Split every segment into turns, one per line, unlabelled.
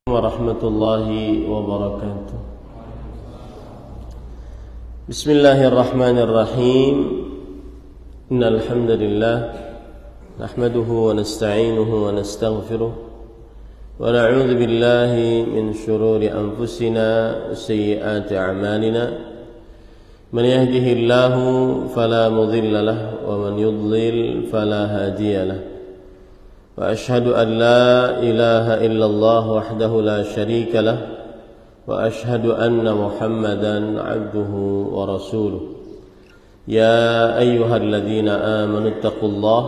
warahmatullahi wabarakatuh. Bismillahirrahmanirrahim. Innal hamdalillah nahmaduhu wa nasta'inuhu wa nastaghfiruh wa na'udzu billahi min shururi anfusina wa sayyiati a'malina. Man yahdihillahu fala mudilla lahu wa man yudlil fala hadiya lahu. وأشهد أن لا إله إلا الله وحده لا شريك له وأشهد أن محمدا عبده ورسوله يا أيها الذين آمنوا اتقوا الله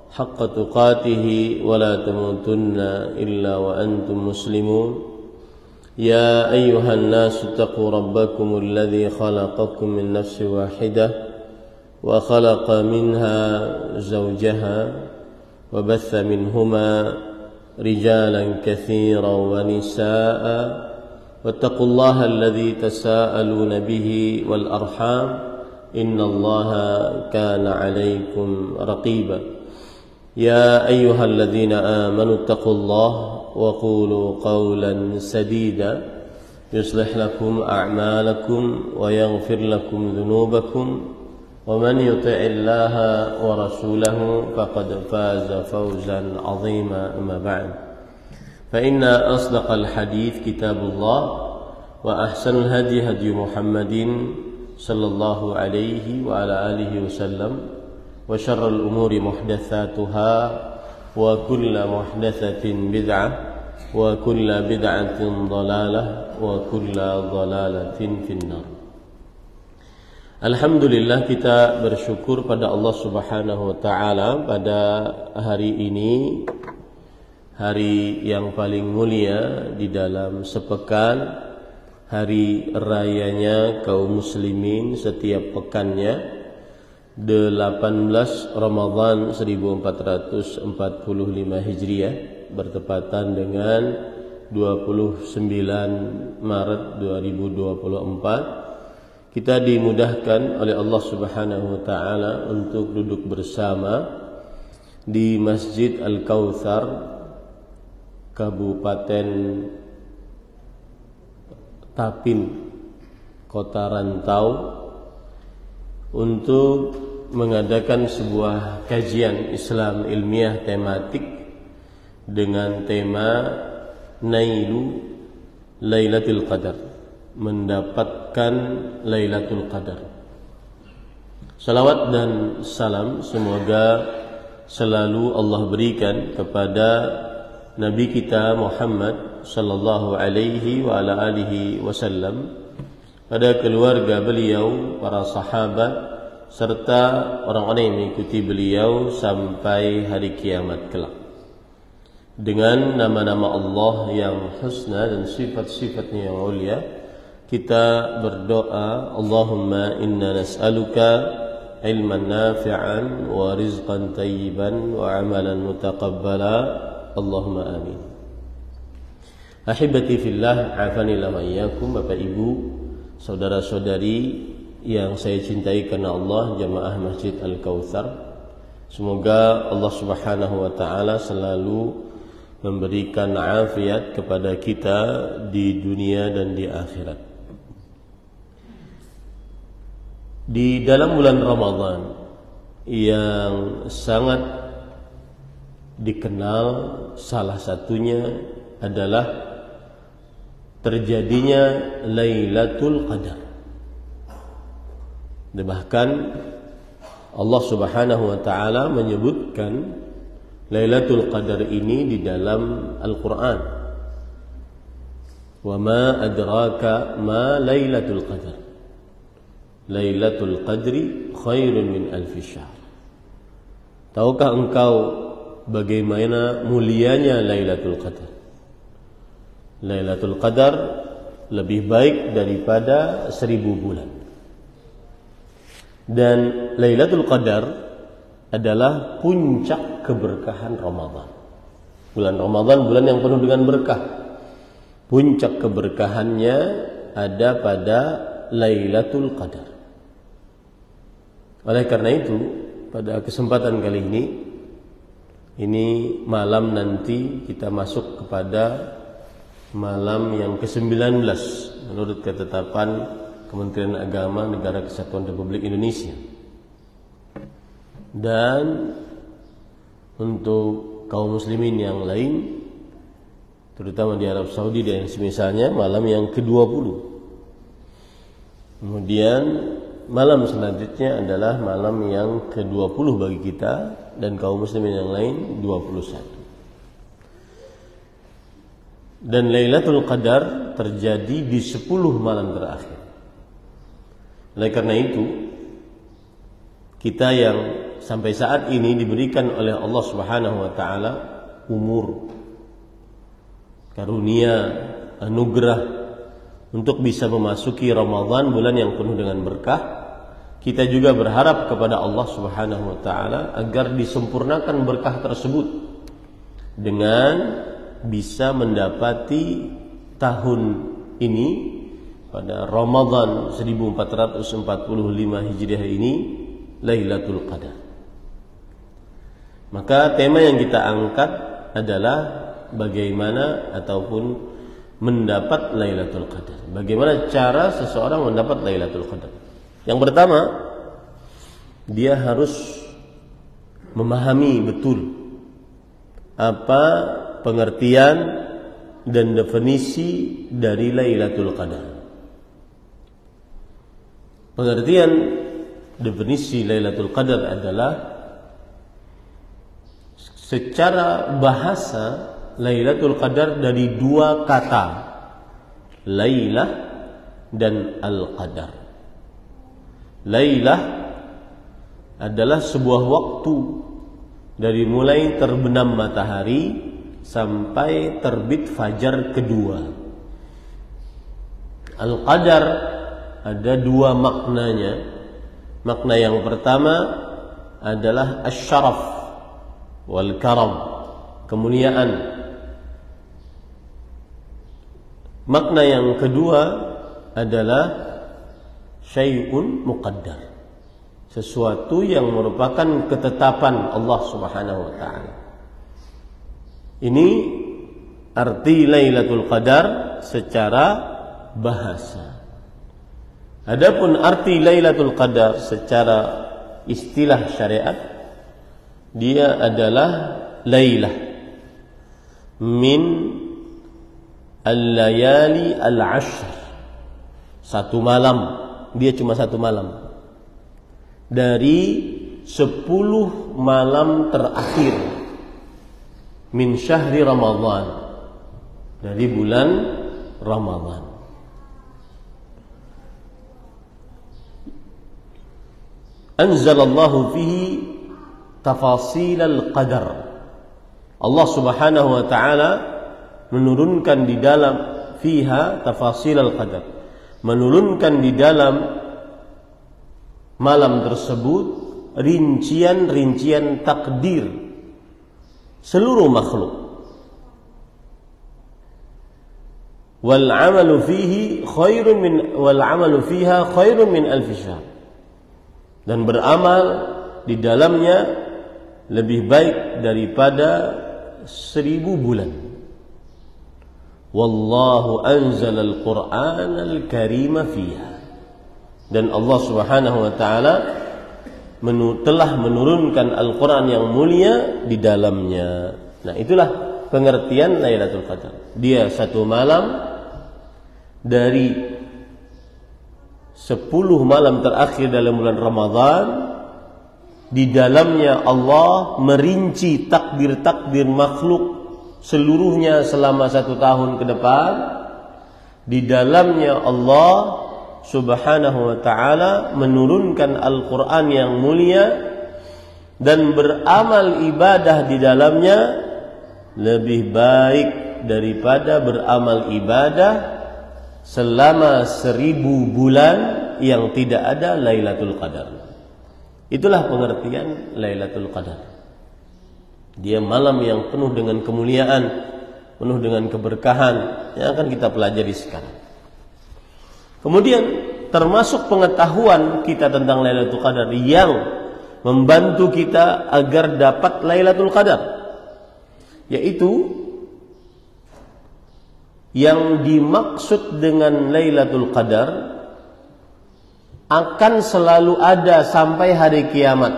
حق تقاته ولا تموتن إلا وأنتم مسلمون يا أيها الناس اتقوا ربكم الذي خلقكم من نفس واحدة وخلق منها زوجها وبث منهما رجالا كثيرا ونساء واتقوا الله الذي تساءلون به والأرحام إن الله كان عليكم رقيبا يا أيها الذين آمنوا اتقوا الله وقولوا قولا سديدا يصلح لكم أعمالكم ويغفر لكم ذنوبكم ومن يطع الله ورسوله فقد فاز فوزا عظيما. أما بعد فإن أصدق الحديث كتاب الله وأحسن الهدي هدي محمد صلى الله عليه وعلى آله وسلم وشر الأمور محدثاتها وكل محدثة بدعة وكل بدعة ضلالة وكل ضلالة في النار. Alhamdulillah, kita bersyukur pada Allah Subhanahu wa taala pada hari ini, hari yang paling mulia di dalam sepekan, hari rayanya kaum muslimin setiap pekannya, 18 Ramadan 1445 Hijriah bertepatan dengan 29 Maret 2024. Kita dimudahkan oleh Allah Subhanahu wa taala untuk duduk bersama di Masjid Al-Kautsar, Kabupaten Tapin, Kota Rantau, untuk mengadakan sebuah kajian Islam ilmiah tematik dengan tema Nailu Lailatul Qadar, mendapatkan Lailatul Qadar. Salawat dan salam semoga selalu Allah berikan kepada Nabi kita Muhammad sallallahu alaihi wa ala alihi wasallam, pada keluarga beliau, para sahabat, serta orang-orang yang mengikuti beliau sampai hari kiamat kelak. Dengan nama-nama Allah yang husna dan sifat-sifatnya yang mulia, kita berdoa, Allahumma inna nas'aluka ilman nafi'an wa rizqan tayyiban wa amalan mutaqabbala, Allahumma amin. Ahibati fillah, afanillah wa iyyakum. Bapak Ibu, saudara-saudari yang saya cintai karena Allah, jamaah Masjid Al-Kautsar, semoga Allah Subhanahu wa taala selalu memberikan afiat kepada kita di dunia dan di akhirat. Di dalam bulan Ramadan yang sangat dikenal, salah satunya adalah terjadinya Lailatul Qadar. Dan bahkan Allah Subhanahu wa taala menyebutkan Lailatul Qadar ini di dalam Al-Qur'an. Wa ma adraka ma Lailatul Qadar. Lailatul Qadri khairun min alfi syahr. Tahukah engkau bagaimana mulianya Lailatul Qadar? Lailatul Qadar lebih baik daripada 1000 bulan. Dan Lailatul Qadar adalah puncak keberkahan Ramadan. Bulan Ramadan bulan yang penuh dengan berkah. Puncak keberkahannya ada pada Lailatul Qadar. Oleh karena itu, pada kesempatan kali ini malam nanti kita masuk kepada malam yang ke-19 menurut ketetapan Kementerian Agama Negara Kesatuan Republik Indonesia. Dan untuk kaum muslimin yang lain, terutama di Arab Saudi dan semisalnya, malam yang ke-20. Kemudian malam selanjutnya adalah malam yang ke-20 bagi kita, dan kaum muslimin yang lain 21. Dan Lailatul Qadar terjadi di 10 malam terakhir. Oleh karena itu, kita yang sampai saat ini diberikan oleh Allah Subhanahu wa taala umur, karunia, anugerah untuk bisa memasuki Ramadan, bulan yang penuh dengan berkah, kita juga berharap kepada Allah Subhanahu wa taala agar disempurnakan berkah tersebut dengan bisa mendapati tahun ini pada Ramadan 1445 Hijriah ini Lailatul Qadar. Maka tema yang kita angkat adalah bagaimana ataupun mendapat Lailatul Qadar. Bagaimana cara seseorang mendapat Lailatul Qadar? Yang pertama, dia harus memahami betul apa pengertian dan definisi dari Lailatul Qadar. Pengertian definisi Lailatul Qadar adalah secara bahasa Lailatul Qadar dari dua kata, Lailah dan Al-Qadar. Lailah adalah sebuah waktu dari mulai terbenam matahari sampai terbit fajar kedua. Al-Qadar ada dua maknanya. Makna yang pertama adalah asy-syaraf wal karam, kemuliaan. Makna yang kedua adalah syai'un muqaddar, sesuatu yang merupakan ketetapan Allah Subhanahu wa taala. Ini arti Lailatul Qadar secara bahasa. Adapun arti Lailatul Qadar secara istilah syariat, dia adalah lailah min al-layali al-ashr. Satu malam, dia cuma satu malam dari 10 malam terakhir min syahri Ramadan, dari bulan Ramadan. Anzalallahu fihi tafasil al-qadar. Allah Subhanahu wa taala menurunkan di dalam fiha tafasil al-qadar, menurunkan di dalam malam tersebut rincian-rincian takdir seluruh makhluk. Wal 'amalu fihi khairun min wal 'amalu fiha khairun min alf syahr. Dan beramal di dalamnya lebih baik daripada 1000 bulan. Wallahu anzala al-Qur'ana al-Karima fiha. Dan Allah Subhanahu wa taala telah menurunkan Al-Quran yang mulia di dalamnya. Nah, itulah pengertian Lailatul Qadar. Dia satu malam dari 10 malam terakhir dalam bulan Ramadan. Di dalamnya Allah merinci takdir-takdir makhluk seluruhnya selama 1 tahun ke depan. Di dalamnya Allah Subhanahu wa ta'ala menurunkan Al-Quran yang mulia, dan beramal ibadah di dalamnya lebih baik daripada beramal ibadah selama 1000 bulan yang tidak ada Lailatul Qadar. Itulah pengertian Lailatul Qadar. Dia malam yang penuh dengan kemuliaan, penuh dengan keberkahan, yang akan kita pelajari sekarang. Kemudian termasuk pengetahuan kita tentang Lailatul Qadar yang membantu kita agar dapat Lailatul Qadar, yaitu yang dimaksud dengan Lailatul Qadar akan selalu ada sampai hari kiamat,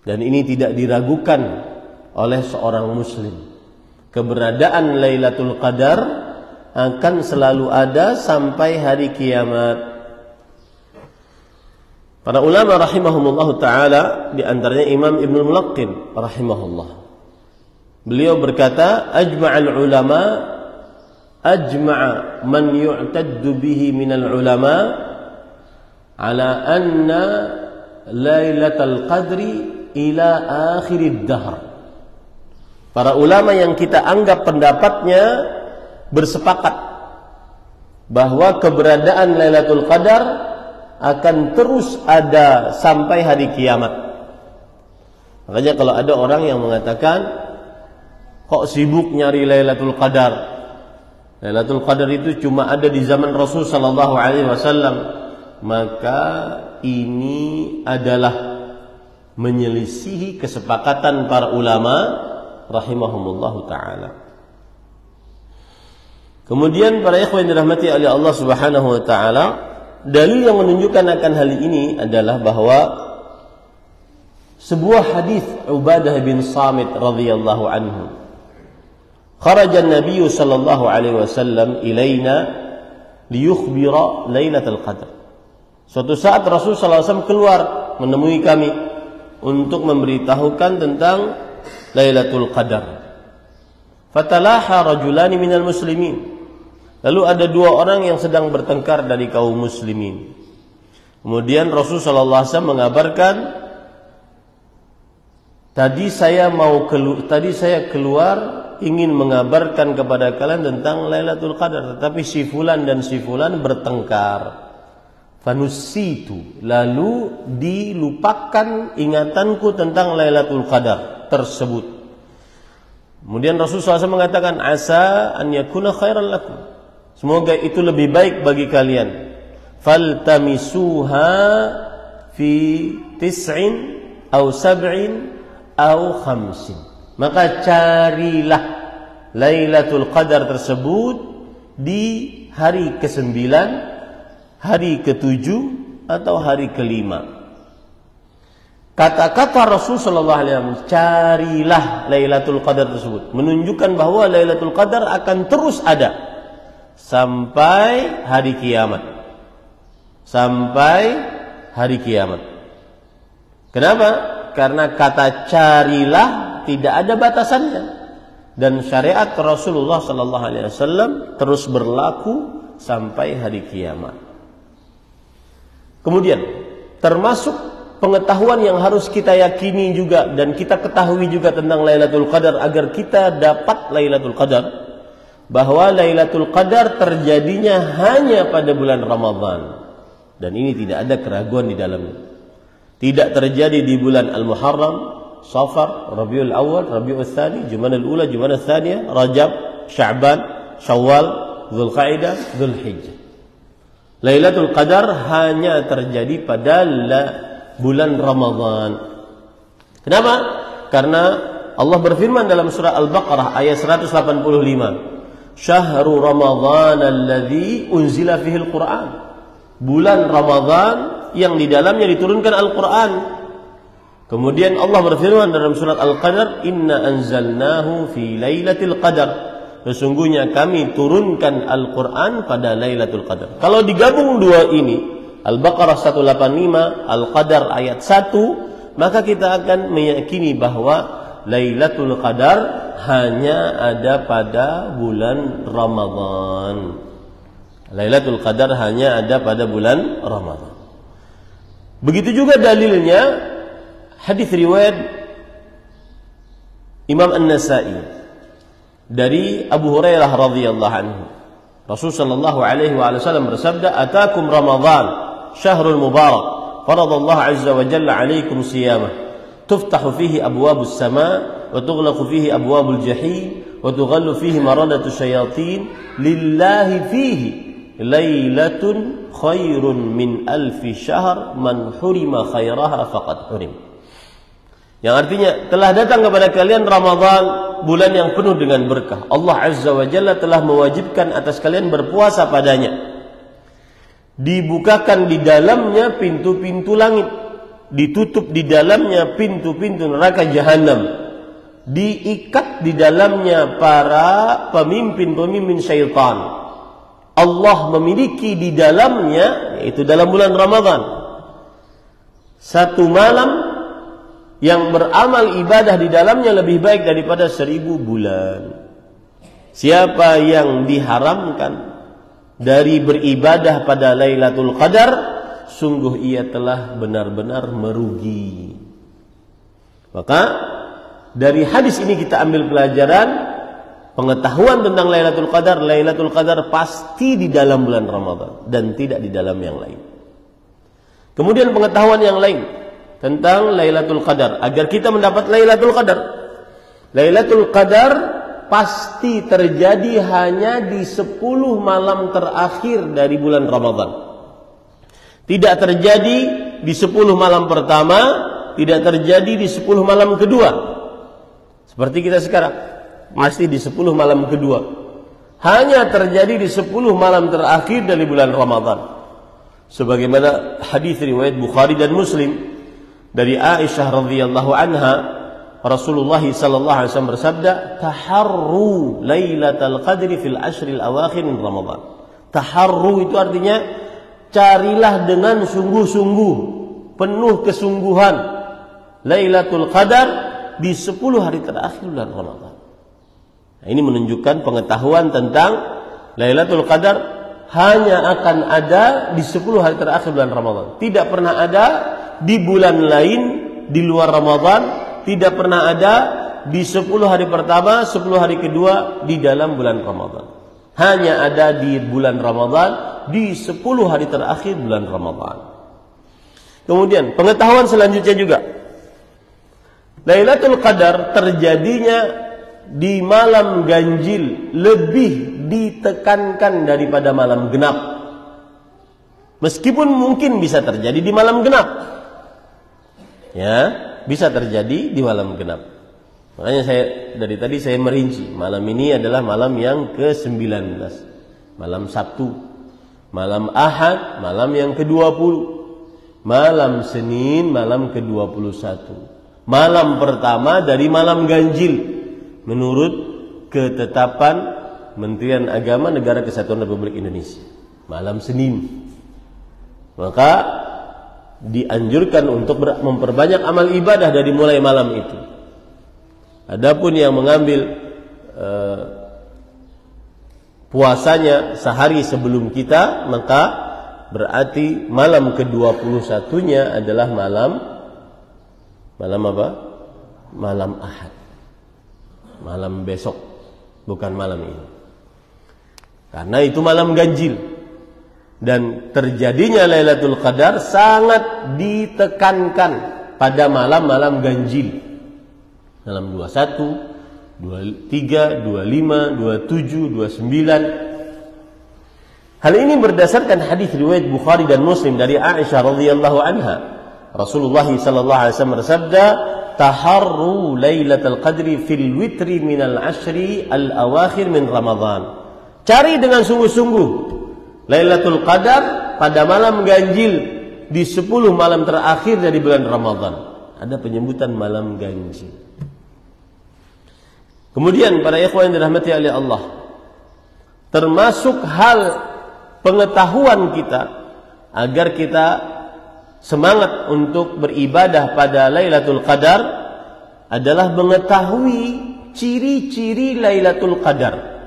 dan ini tidak diragukan oleh seorang muslim. Keberadaan Lailatul Qadar akan selalu ada sampai hari kiamat. Para ulama rahimahumullah ta'ala, di antaranya Imam Ibnul Mulaqqin rahimahullah, beliau berkata, ajma'al ulama, ajma'a man yu'taddu bihi minal ulama ala anna Lailatul Qadri ila akhirid dahr. Para ulama yang kita anggap pendapatnya bersepakat bahwa keberadaan Lailatul Qadar akan terus ada sampai hari kiamat. Makanya kalau ada orang yang mengatakan, kok sibuk nyari Lailatul Qadar? Lailatul Qadar itu cuma ada di zaman Rasul sallallahu alaihi wasallam. Maka ini adalah menyelisihi kesepakatan para ulama rahimahumullahu ta'ala. Kemudian para ikhwan yang dirahmati oleh Allah Subhanahu wa ta'ala, dalil yang menunjukkan akan hal ini adalah bahwa sebuah hadis Ubadah bin Samit radhiyallahu anhu, kharaja an-nabiy sallallahu alaihi wasallam ilaina liyukhbira Lailatul Qadar. Suatu saat Rasul sallallahu alaihi wasallam keluar menemui kami untuk memberitahukan tentang Lailatul Qadar. Fatalaha rajulani minal muslimin. Lalu ada dua orang yang sedang bertengkar dari kaum muslimin. Kemudian Rasul sallallahu alaihi wasallam mengabarkan, tadi saya keluar ingin mengabarkan kepada kalian tentang Lailatul Qadar, tetapi si fulan dan si fulan bertengkar. Fanusitu, lalu dilupakan ingatanku tentang Lailatul Qadar tersebut. Kemudian Rasulullah SAW mengatakan, asa an yakuna khairan lakum, semoga itu lebih baik bagi kalian. Faltamisuha fi tis'in aw sab'in aw khamsin, maka carilah Lailatul Qadar tersebut di hari ke-9, hari ke-7 atau hari ke-5. Kata-kata Rasul sallallahu alaihi wasallam, carilah Lailatul Qadar tersebut, menunjukkan bahwa Lailatul Qadar akan terus ada sampai hari kiamat. Sampai hari kiamat. Kenapa? Karena kata carilah tidak ada batasannya, dan syariat Rasulullah sallallahu alaihi wasallam terus berlaku sampai hari kiamat. Kemudian termasuk pengetahuan yang harus kita yakini juga dan kita ketahui juga tentang Lailatul Qadar agar kita dapat Lailatul Qadar, bahwa Lailatul Qadar terjadinya hanya pada bulan Ramadan, dan ini tidak ada keraguan di dalamnya. Tidak terjadi di bulan Al-Muharram, Safar, Rabiul Awal, Rabiul Tsani, Jumadal Ula, Jumadal Tsaniyah, Rajab, Sya'ban, Syawal, Dzulqa'dah, Dzulhijjah. Lailatul Qadar hanya terjadi pada bulan Ramadan. Kenapa? Karena Allah berfirman dalam surah Al-Baqarah ayat 185, Syahrul Ramadhan alladzi unzila fihil Qur'an, bulan Ramadan yang di dalamnya diturunkan Al-Qur'an. Kemudian Allah berfirman dalam surat Al-Qadar, Inna anzalnahu fi Lailatul Qadar, sesungguhnya kami turunkan Al-Quran pada Lailatul Qadar. Kalau digabung dua ini, Al-Baqarah 185, Al-Qadar ayat 1, maka kita akan meyakini bahwa Lailatul Qadar hanya ada pada bulan Ramadan. Lailatul Qadar hanya ada pada bulan Ramadan. Begitu juga dalilnya hadis riwayat Imam An-Nasa'i dari Abu Hurairah radhiyallahu anhu. Rasul sallallahu alaihi wasallam bersabda, "Atakum Ramadan, syahrul mubarak, faradallahu azza wa jalla alaikum siyamah, tuftahu fihi abwabus sama, wa tughlaqu fihi abwabul jahim, wa tughallu fihi maradatu syayatin, lillahi fihi lailatun khairun min alfi syahr, man hurima khairaha faqad hurim." Yang artinya, telah datang kepada kalian Ramadan bulan yang penuh dengan berkah. Allah Azza wa Jalla telah mewajibkan atas kalian berpuasa padanya. Dibukakan di dalamnya pintu-pintu langit, ditutup di dalamnya pintu-pintu neraka jahanam, diikat di dalamnya para pemimpin-pemimpin syaitan. Allah memiliki di dalamnya, yaitu dalam bulan Ramadan, satu malam yang beramal ibadah di dalamnya lebih baik daripada 1000 bulan. Siapa yang diharamkan dari beribadah pada Lailatul Qadar, sungguh ia telah benar-benar merugi. Maka dari hadis ini kita ambil pelajaran pengetahuan tentang Lailatul Qadar. Lailatul Qadar pasti di dalam bulan Ramadan dan tidak di dalam yang lain. Kemudian pengetahuan yang lain tentang Lailatul Qadar, agar kita mendapat Lailatul Qadar. Lailatul Qadar pasti terjadi hanya di 10 malam terakhir dari bulan Ramadan. Tidak terjadi di 10 malam pertama, tidak terjadi di 10 malam kedua. Seperti kita sekarang, pasti di 10 malam kedua. Hanya terjadi di 10 malam terakhir dari bulan Ramadan. Sebagaimana hadis riwayat Bukhari dan Muslim dari Aisyah radhiyallahu anha, Rasulullah sallallahu alaihi wasallam bersabda, "Taharru Lailatul Qadri fil ashril awakhir min Ramadan." Taharru itu artinya carilah dengan sungguh-sungguh, penuh kesungguhan Lailatul Qadar di 10 hari terakhir bulan Ramadan. Nah, ini menunjukkan pengetahuan tentang Lailatul Qadar hanya akan ada di 10 hari terakhir bulan Ramadan. Tidak pernah ada di bulan lain di luar Ramadan, tidak pernah ada di 10 hari pertama, 10 hari kedua di dalam bulan Ramadan. Hanya ada di bulan Ramadan, di 10 hari terakhir bulan Ramadan. Kemudian pengetahuan selanjutnya juga, Lailatul Qadar terjadinya di malam ganjil lebih ditekankan daripada malam genap. Meskipun mungkin bisa terjadi di malam genap, ya, bisa terjadi di malam genap. Makanya dari tadi saya merinci, malam ini adalah malam yang ke-19, malam Sabtu, malam Ahad, malam yang ke-20, malam Senin, malam ke-21, malam pertama dari malam ganjil menurut ketetapan Kementerian Agama Negara Kesatuan Republik Indonesia, malam Senin. Maka dianjurkan untuk memperbanyak amal ibadah dari mulai malam itu. Adapun yang mengambil puasanya sehari sebelum kita, maka berarti malam ke-21-nya adalah malam apa? Malam Ahad. Malam besok, bukan malam ini. Karena itu malam ganjil. Dan terjadinya Lailatul Qadar sangat ditekankan pada malam-malam ganjil. Malam 21, 23, 25, 27, 29. Hal ini berdasarkan hadis riwayat Bukhari dan Muslim dari Aisyah radhiyallahu anha. Rasulullah sallallahu alaihi wasallam bersabda, "Taharru Lailatul Qadri fil witri minal ashri al-awakhir min Ramadan." Cari dengan sungguh-sungguh Lailatul Qadar pada malam ganjil di 10 malam terakhir dari bulan Ramadan. Ada penyebutan malam ganjil. Kemudian para ikhwan yang dirahmati oleh Allah, termasuk hal pengetahuan kita agar kita semangat untuk beribadah pada Lailatul Qadar adalah mengetahui ciri-ciri Lailatul Qadar.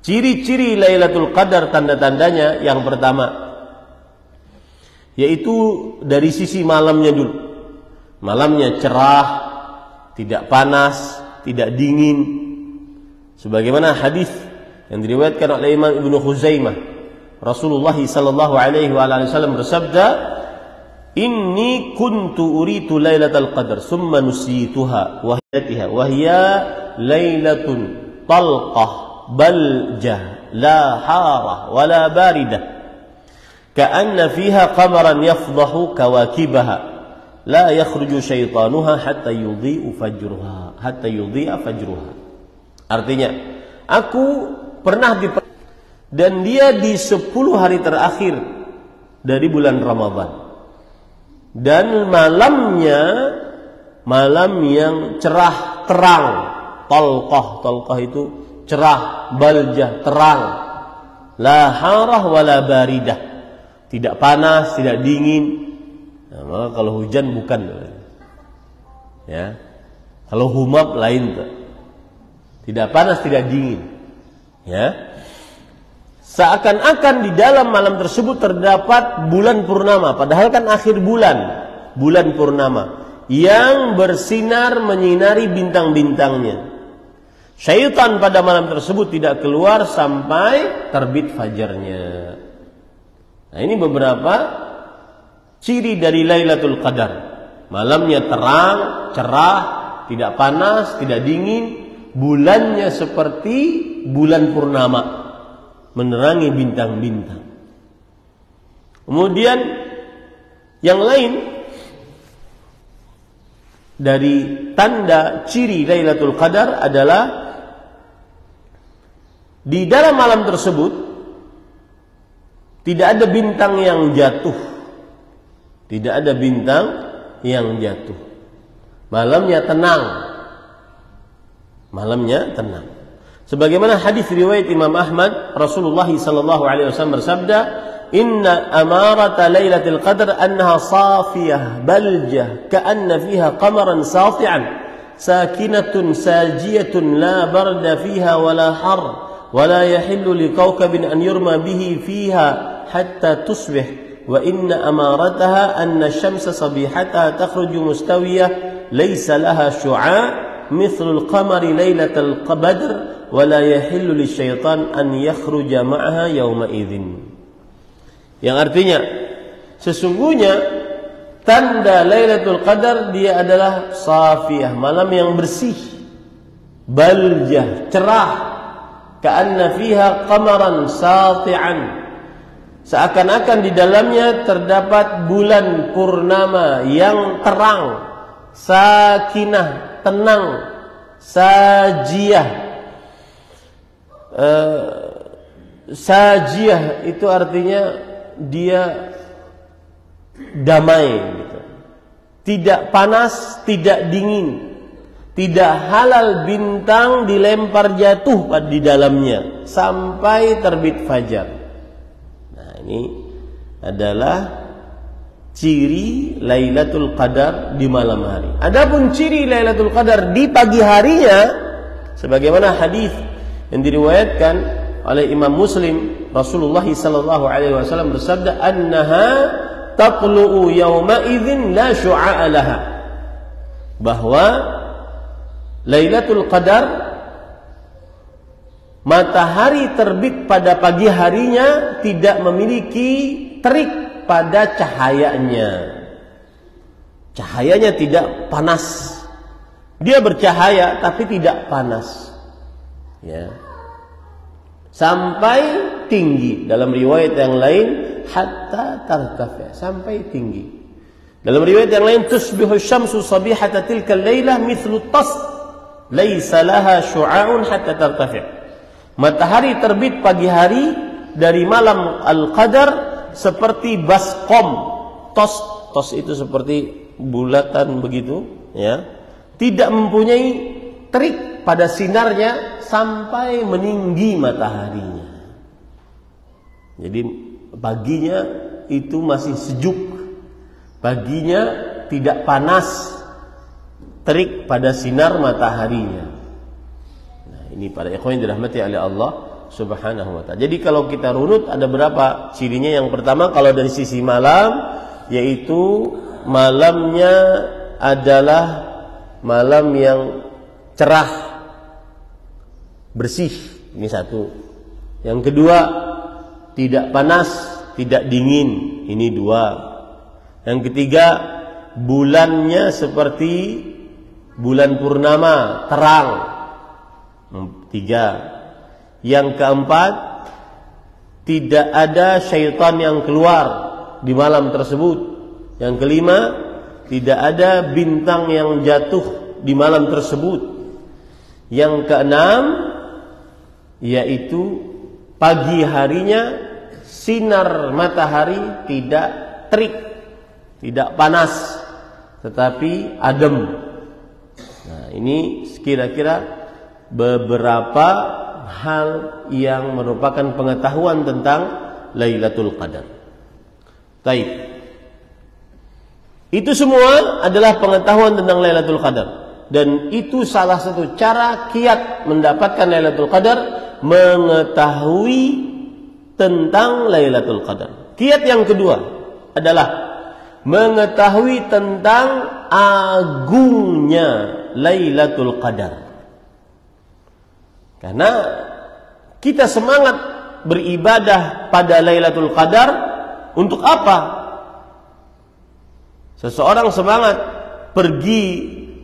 Ciri-ciri Lailatul Qadar, tanda-tandanya yang pertama, yaitu dari sisi malamnya dulu. Malamnya cerah, tidak panas, tidak dingin. Sebagaimana hadis yang diriwayatkan oleh Imam Ibnu Khuzaimah, Rasulullah sallallahu alaihi wasallam bersabda, "Inni kuntu uritu Lailatul Qadar, summa nusituha wa hiya lailatun talqah baljah la harah wala baridah ka'anna fiha qamaran yafdahu kawakibaha la yakhruju syaitanuha hatta yudhi'a fajruha. Artinya, aku pernah dan dia di 10 hari terakhir dari bulan Ramadan. Dan malamnya malam yang cerah terang, talqah itu cerah, baljah terang, la harah wala baridah, tidak panas, tidak dingin. Nah, maka kalau hujan bukan, ya. Kalau humab lain tuh. Tidak panas, tidak dingin, ya. Seakan-akan di dalam malam tersebut terdapat bulan purnama, padahal kan akhir bulan purnama yang bersinar menyinari bintang-bintangnya. Syaitan pada malam tersebut tidak keluar sampai terbit fajarnya. Nah, ini beberapa ciri dari Lailatul Qadar. Malamnya terang, cerah, tidak panas, tidak dingin. Bulannya seperti bulan purnama, menerangi bintang-bintang. Kemudian yang lain dari tanda ciri Lailatul Qadar adalah di dalam malam tersebut tidak ada bintang yang jatuh. Tidak ada bintang yang jatuh. Malamnya tenang. Malamnya tenang. Sebagaimana hadis riwayat Imam Ahmad, Rasulullah sallallahu alaihi wasallam bersabda, "Inna amarata Lailatul Qadar annaha safiyah baljah ka'anna fiha qamaran sati'an sakinatun sajiyatun la barda fiha wala har wala yahillu liqawkabin an yurma bihi fiha hatta tusbih wa inna amarataha anna asy-syamsa sabihataha takhruju mustawiyah laysa laha syu'a mithlu al-qamari lailatal qadr wala yahillu lisyaitan an yakhruja ma'aha yawma idzin." Yang artinya sesungguhnya tanda Lailatul Qadar dia adalah safiyah, malam yang bersih, baljah, cerah, ka'anna fiha qamaran sati'an, seakan-akan di dalamnya terdapat bulan purnama yang terang, sakinah, tenang, sajiyah. Sajiyah itu artinya dia damai, gitu. Tidak panas, tidak dingin, tidak halal bintang dilempar jatuh di dalamnya sampai terbit fajar. Nah, ini adalah ciri Lailatul Qadar di malam hari. Adapun ciri Lailatul Qadar di pagi harinya, sebagaimana hadis yang diriwayatkan oleh Imam Muslim, Rasulullah sallallahu alaihi wasallam bersabda, "Annaha taqlu'u yawma idzin la syu'a laha." Bahwa Lailatul Qadar matahari terbit pada pagi harinya tidak memiliki terik pada cahayanya. Cahayanya tidak panas. Dia bercahaya tapi tidak panas. Ya. Sampai tinggi. Dalam riwayat yang lain hatta tartafi, sampai tinggi. Dalam riwayat yang lain tusbihu syamsu sabihata tilka al-lailah mithlu tas laisa laha syu'a'un hatta tartafi. Matahari terbit pagi hari dari malam Al-Qadar seperti baskom. Tos itu seperti bulatan begitu, ya. Tidak mempunyai terik pada sinarnya sampai meninggi mataharinya. Jadi paginya itu masih sejuk, paginya tidak panas, terik pada sinar mataharinya. Nah, ini para ikhwan yang dirahmati oleh Allah Subhanahu wa ta'ala. Jadi kalau kita runut ada berapa cirinya? Yang pertama kalau dari sisi malam, yaitu malamnya adalah malam yang cerah, bersih, ini satu. Yang kedua, tidak panas, tidak dingin, ini dua. Yang ketiga, bulannya seperti bulan purnama, terang, tiga. Yang keempat, tidak ada syaitan yang keluar di malam tersebut. Yang kelima, tidak ada bintang yang jatuh di malam tersebut. Yang keenam, yaitu pagi harinya sinar matahari tidak terik, tidak panas, tetapi adem. Nah, ini kira-kira beberapa hal yang merupakan pengetahuan tentang Lailatul Qadar. Baik. Itu semua adalah pengetahuan tentang Lailatul Qadar, dan itu salah satu cara kiat mendapatkan Lailatul Qadar, mengetahui tentang Lailatul Qadar. Kiat yang kedua adalah mengetahui tentang agungnya Lailatul Qadar. Karena kita semangat beribadah pada Lailatul Qadar untuk apa? Seseorang semangat pergi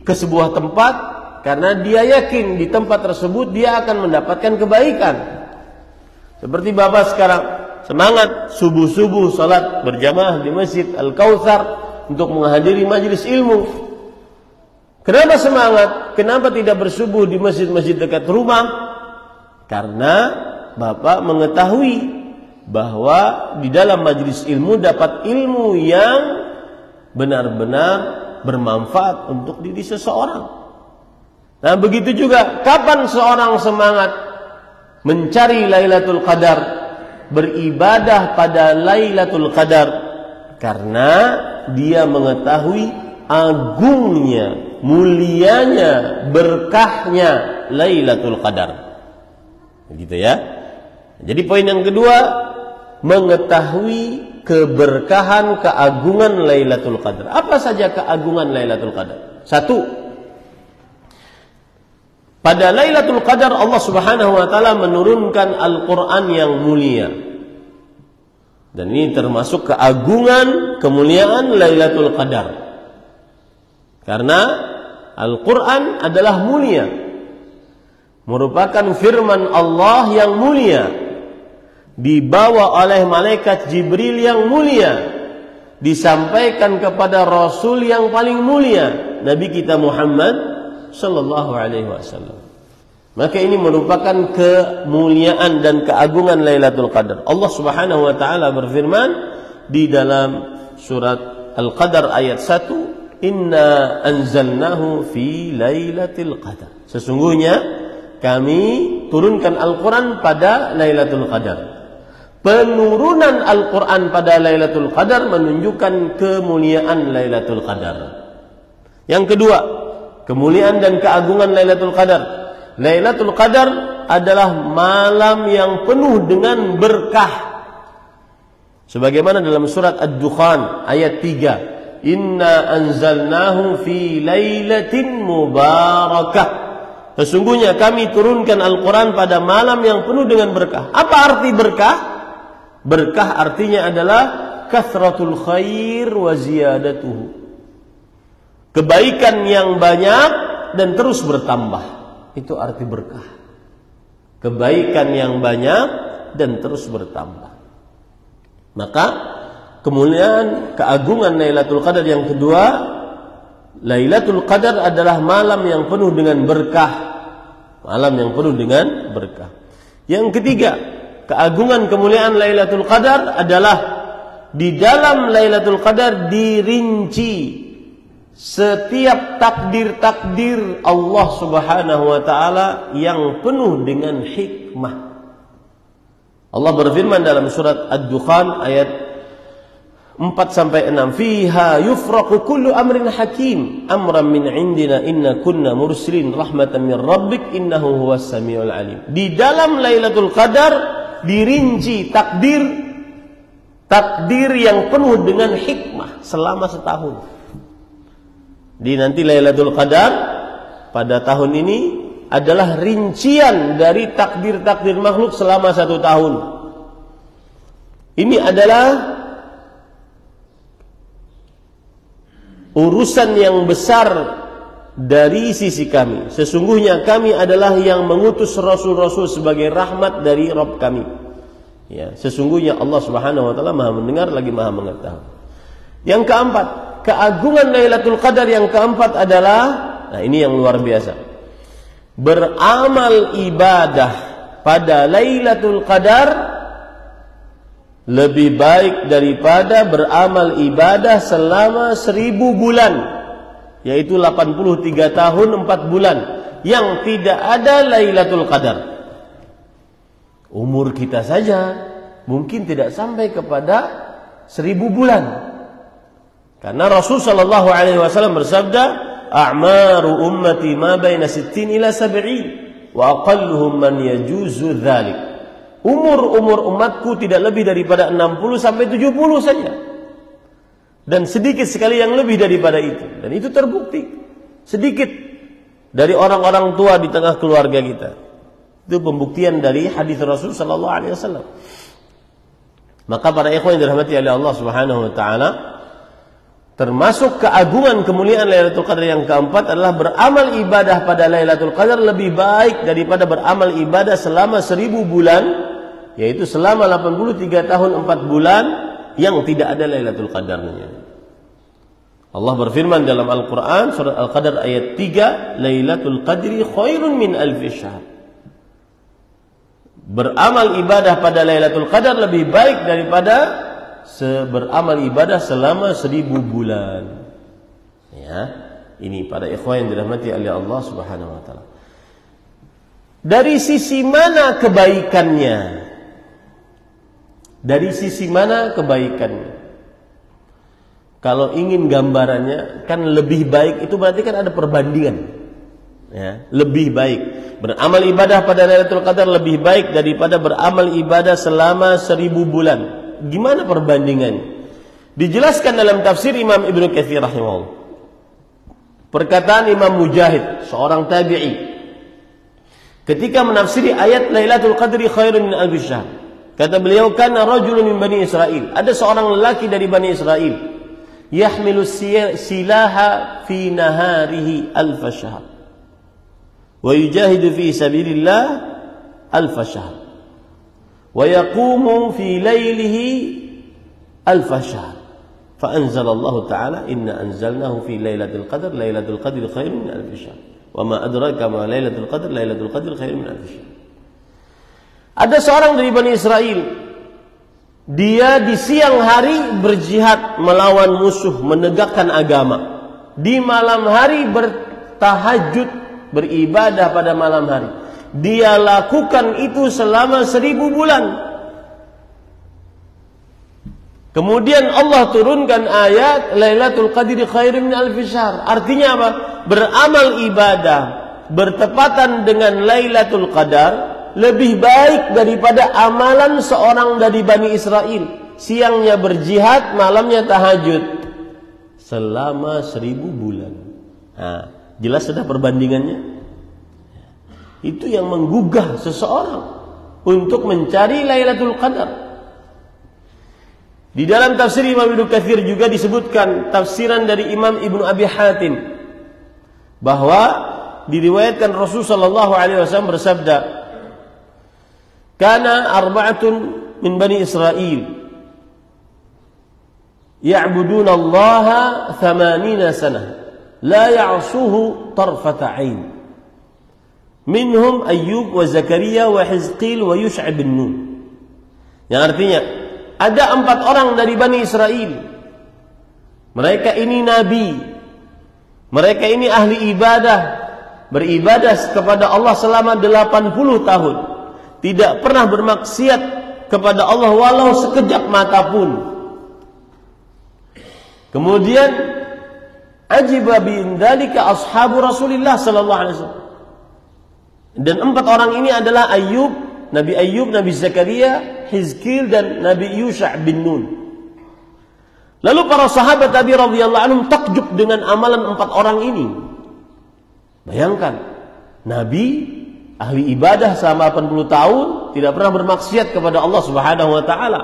ke sebuah tempat karena dia yakin di tempat tersebut dia akan mendapatkan kebaikan. Seperti Bapak sekarang semangat subuh-subuh salat berjamaah di Masjid Al-Kautsar untuk menghadiri majelis ilmu. Kenapa semangat? Kenapa tidak bersubuh di masjid-masjid dekat rumah? Karena Bapak mengetahui bahwa di dalam majelis ilmu dapat ilmu yang benar-benar bermanfaat untuk diri seseorang. Nah, begitu juga kapan seorang semangat mencari Lailatul Qadar, beribadah pada Lailatul Qadar, karena dia mengetahui agungnya, mulianya, berkahnya Lailatul Qadar. Begitu ya. Jadi poin yang kedua, mengetahui keberkahan, keagungan Lailatul Qadar. Apa saja keagungan Lailatul Qadar? Satu, pada Lailatul Qadar Allah Subhanahu wa taala menurunkan Al-Qur'an yang mulia. Dan ini termasuk keagungan, kemuliaan Lailatul Qadar. Karena Al-Qur'an adalah mulia, merupakan firman Allah yang mulia, dibawa oleh malaikat Jibril yang mulia, disampaikan kepada Rasul yang paling mulia, Nabi kita Muhammad sallallahu alaihi wasallam. Maka ini merupakan kemuliaan dan keagungan Lailatul Qadar. Allah Subhanahu wa taala berfirman di dalam surat Al-Qadar ayat 1, "Inna anzalnahu fi Lailatul Qadar." Sesungguhnya kami turunkan Al-Quran pada Lailatul Qadar. Penurunan Al-Quran pada Lailatul Qadar menunjukkan kemuliaan Lailatul Qadar. Yang kedua, kemuliaan dan keagungan Lailatul Qadar. Lailatul Qadar adalah malam yang penuh dengan berkah. Sebagaimana dalam surat Ad-Dukhan ayat 3, "Inna anzalnahu fi lailatin mubarakah." Sesungguhnya kami turunkan Al-Quran pada malam yang penuh dengan berkah. Apa arti berkah? Berkah artinya adalah kathratul khair wa ziyadatuhu. Kebaikan yang banyak dan terus bertambah. Itu arti berkah. Kebaikan yang banyak dan terus bertambah. Maka kemuliaan, keagungan Lailatul Qadar yang kedua, Lailatul Qadar adalah malam yang penuh dengan berkah. Malam yang penuh dengan berkah. Yang ketiga, keagungan kemuliaan Lailatul Qadar adalah di dalam Lailatul Qadar dirinci setiap takdir-takdir Allah Subhanahu wa taala yang penuh dengan hikmah. Allah berfirman dalam surat Ad-Dukhan ayat 4-6, "Fiha yufraqu kullu amrin hakim, amran min indina inna kunna mursilin rahmatan min rabbik innahu huwas samiul alim." Di dalam Lailatul Qadar dirinci takdir yang penuh dengan hikmah selama setahun. Di nanti Lailatul Qadar pada tahun ini adalah rincian dari takdir-takdir makhluk selama 1 tahun. Ini adalah urusan yang besar dari sisi kami. Sesungguhnya kami adalah yang mengutus rasul-rasul sebagai rahmat dari Rabb kami. Ya, sesungguhnya Allah Subhanahu wa taala Maha mendengar lagi Maha mengetahui. Yang keempat, keagungan Lailatul Qadar yang keempat adalah, nah ini yang luar biasa, beramal ibadah pada Lailatul Qadar lebih baik daripada beramal ibadah selama 1000 bulan, yaitu 83 tahun 4 bulan yang tidak ada Lailatul Qadar. Umur kita saja mungkin tidak sampai kepada 1000 bulan. Karena Rasul sallallahu alaihi wasallam bersabda, "A'maru ummati ma baina 60 ila 70 wa aqalluhum man yajuzu dzalik." Umur umatku tidak lebih daripada 60 sampai 70 saja. Dan sedikit sekali yang lebih daripada itu. Dan itu terbukti. Sedikit dari orang-orang tua di tengah keluarga kita. Itu pembuktian dari hadis Rasul sallallahu alaihi wasallam. Maka para ikhwan yang dirahmati oleh Allah Subhanahu wa taala, termasuk keagungan kemuliaan Lailatul Qadar yang keempat adalah beramal ibadah pada Lailatul Qadar lebih baik daripada beramal ibadah selama 1000 bulan, yaitu selama 83 tahun 4 bulan yang tidak ada Lailatul Qadarnya. Allah berfirman dalam Al-Quran surat Al-Qadar ayat 3, Lailatul Qadri khairun min alfi syahr. Beramal ibadah pada Lailatul Qadar lebih baik daripada beramal ibadah selama 1000 bulan. Ya, ini para ikhwan yang dirahmati oleh Allah Subhanahu wa taala. Dari sisi mana kebaikannya? Dari sisi mana kebaikannya? Kalau ingin gambarannya, kan lebih baik itu berarti kan ada perbandingan. Ya, lebih baik beramal ibadah pada Lailatul Qadar lebih baik daripada beramal ibadah selama 1000 bulan. Gimana perbandingannya? Dijelaskan dalam tafsir Imam Ibnu Katsir rahimahullah. Perkataan Imam Mujahid, seorang tabi'i, ketika menafsiri ayat Lailatul Qadri khairun min alfi syahr. Kata beliau, kana rajulun min Bani Israil. Ada seorang lelaki dari Bani Israil. Yahmilu silaha fi naharihi alfa syahr. Wa yujahidu fi sabilillah alfa syahr. Wa yaqumu fi laylihi alfa syahr. Fa anzalallahu ta'ala inna anzalnahu fi lailatul qadr. Lailatul qadri khairun min alfi syahr. Wa ma adraka ma lailatul qadr. Lailatul qadri khairun min alfi syahr. Ada seorang dari Bani Israel, dia di siang hari berjihad melawan musuh, menegakkan agama. Di malam hari bertahajud, beribadah pada malam hari. Dia lakukan itu selama 1000 bulan. Kemudian Allah turunkan ayat Lailatul Qadri khairun min alfi syahr. Artinya apa? Beramal ibadah bertepatan dengan Lailatul Qadar lebih baik daripada amalan seorang dari Bani Israel. Siangnya berjihad, malamnya tahajud selama 1000 bulan. Nah, jelas sudah perbandingannya. Itu yang menggugah seseorang untuk mencari Lailatul Qadar. Di dalam tafsir Imam Ibnu Katsir juga disebutkan tafsiran dari Imam Ibnu Abi Hatim bahwa diriwayatkan Rasul sallallahu alaihi wasallam bersabda, "Kana arba'atun min Bani Israil ya'buduna Allah 80 sanah la ya'suhu tarfata 'ain. Minhum Ayyub wa Zakaria wa Hizqil wa Yush'a bin Nun." Yang artinya ada 4 orang dari Bani Israel. Mereka ini nabi. Mereka ini ahli ibadah. Beribadah kepada Allah selama 80 tahun. Tidak pernah bermaksiat kepada Allah walau sekejap mata pun. Kemudian ajiba bin dzalika ashabu Rasulillah sallallahu alaihi wasallam. Dan 4 orang ini adalah Ayyub, Nabi Zakaria, Hizkil dan Nabi Yush'a bin Nun. Lalu para sahabat Nabi radhiyallahu anhum takjub dengan amalan 4 orang ini. Bayangkan, Nabi ahli ibadah selama 80 tahun, tidak pernah bermaksiat kepada Allah Subhanahu wa taala.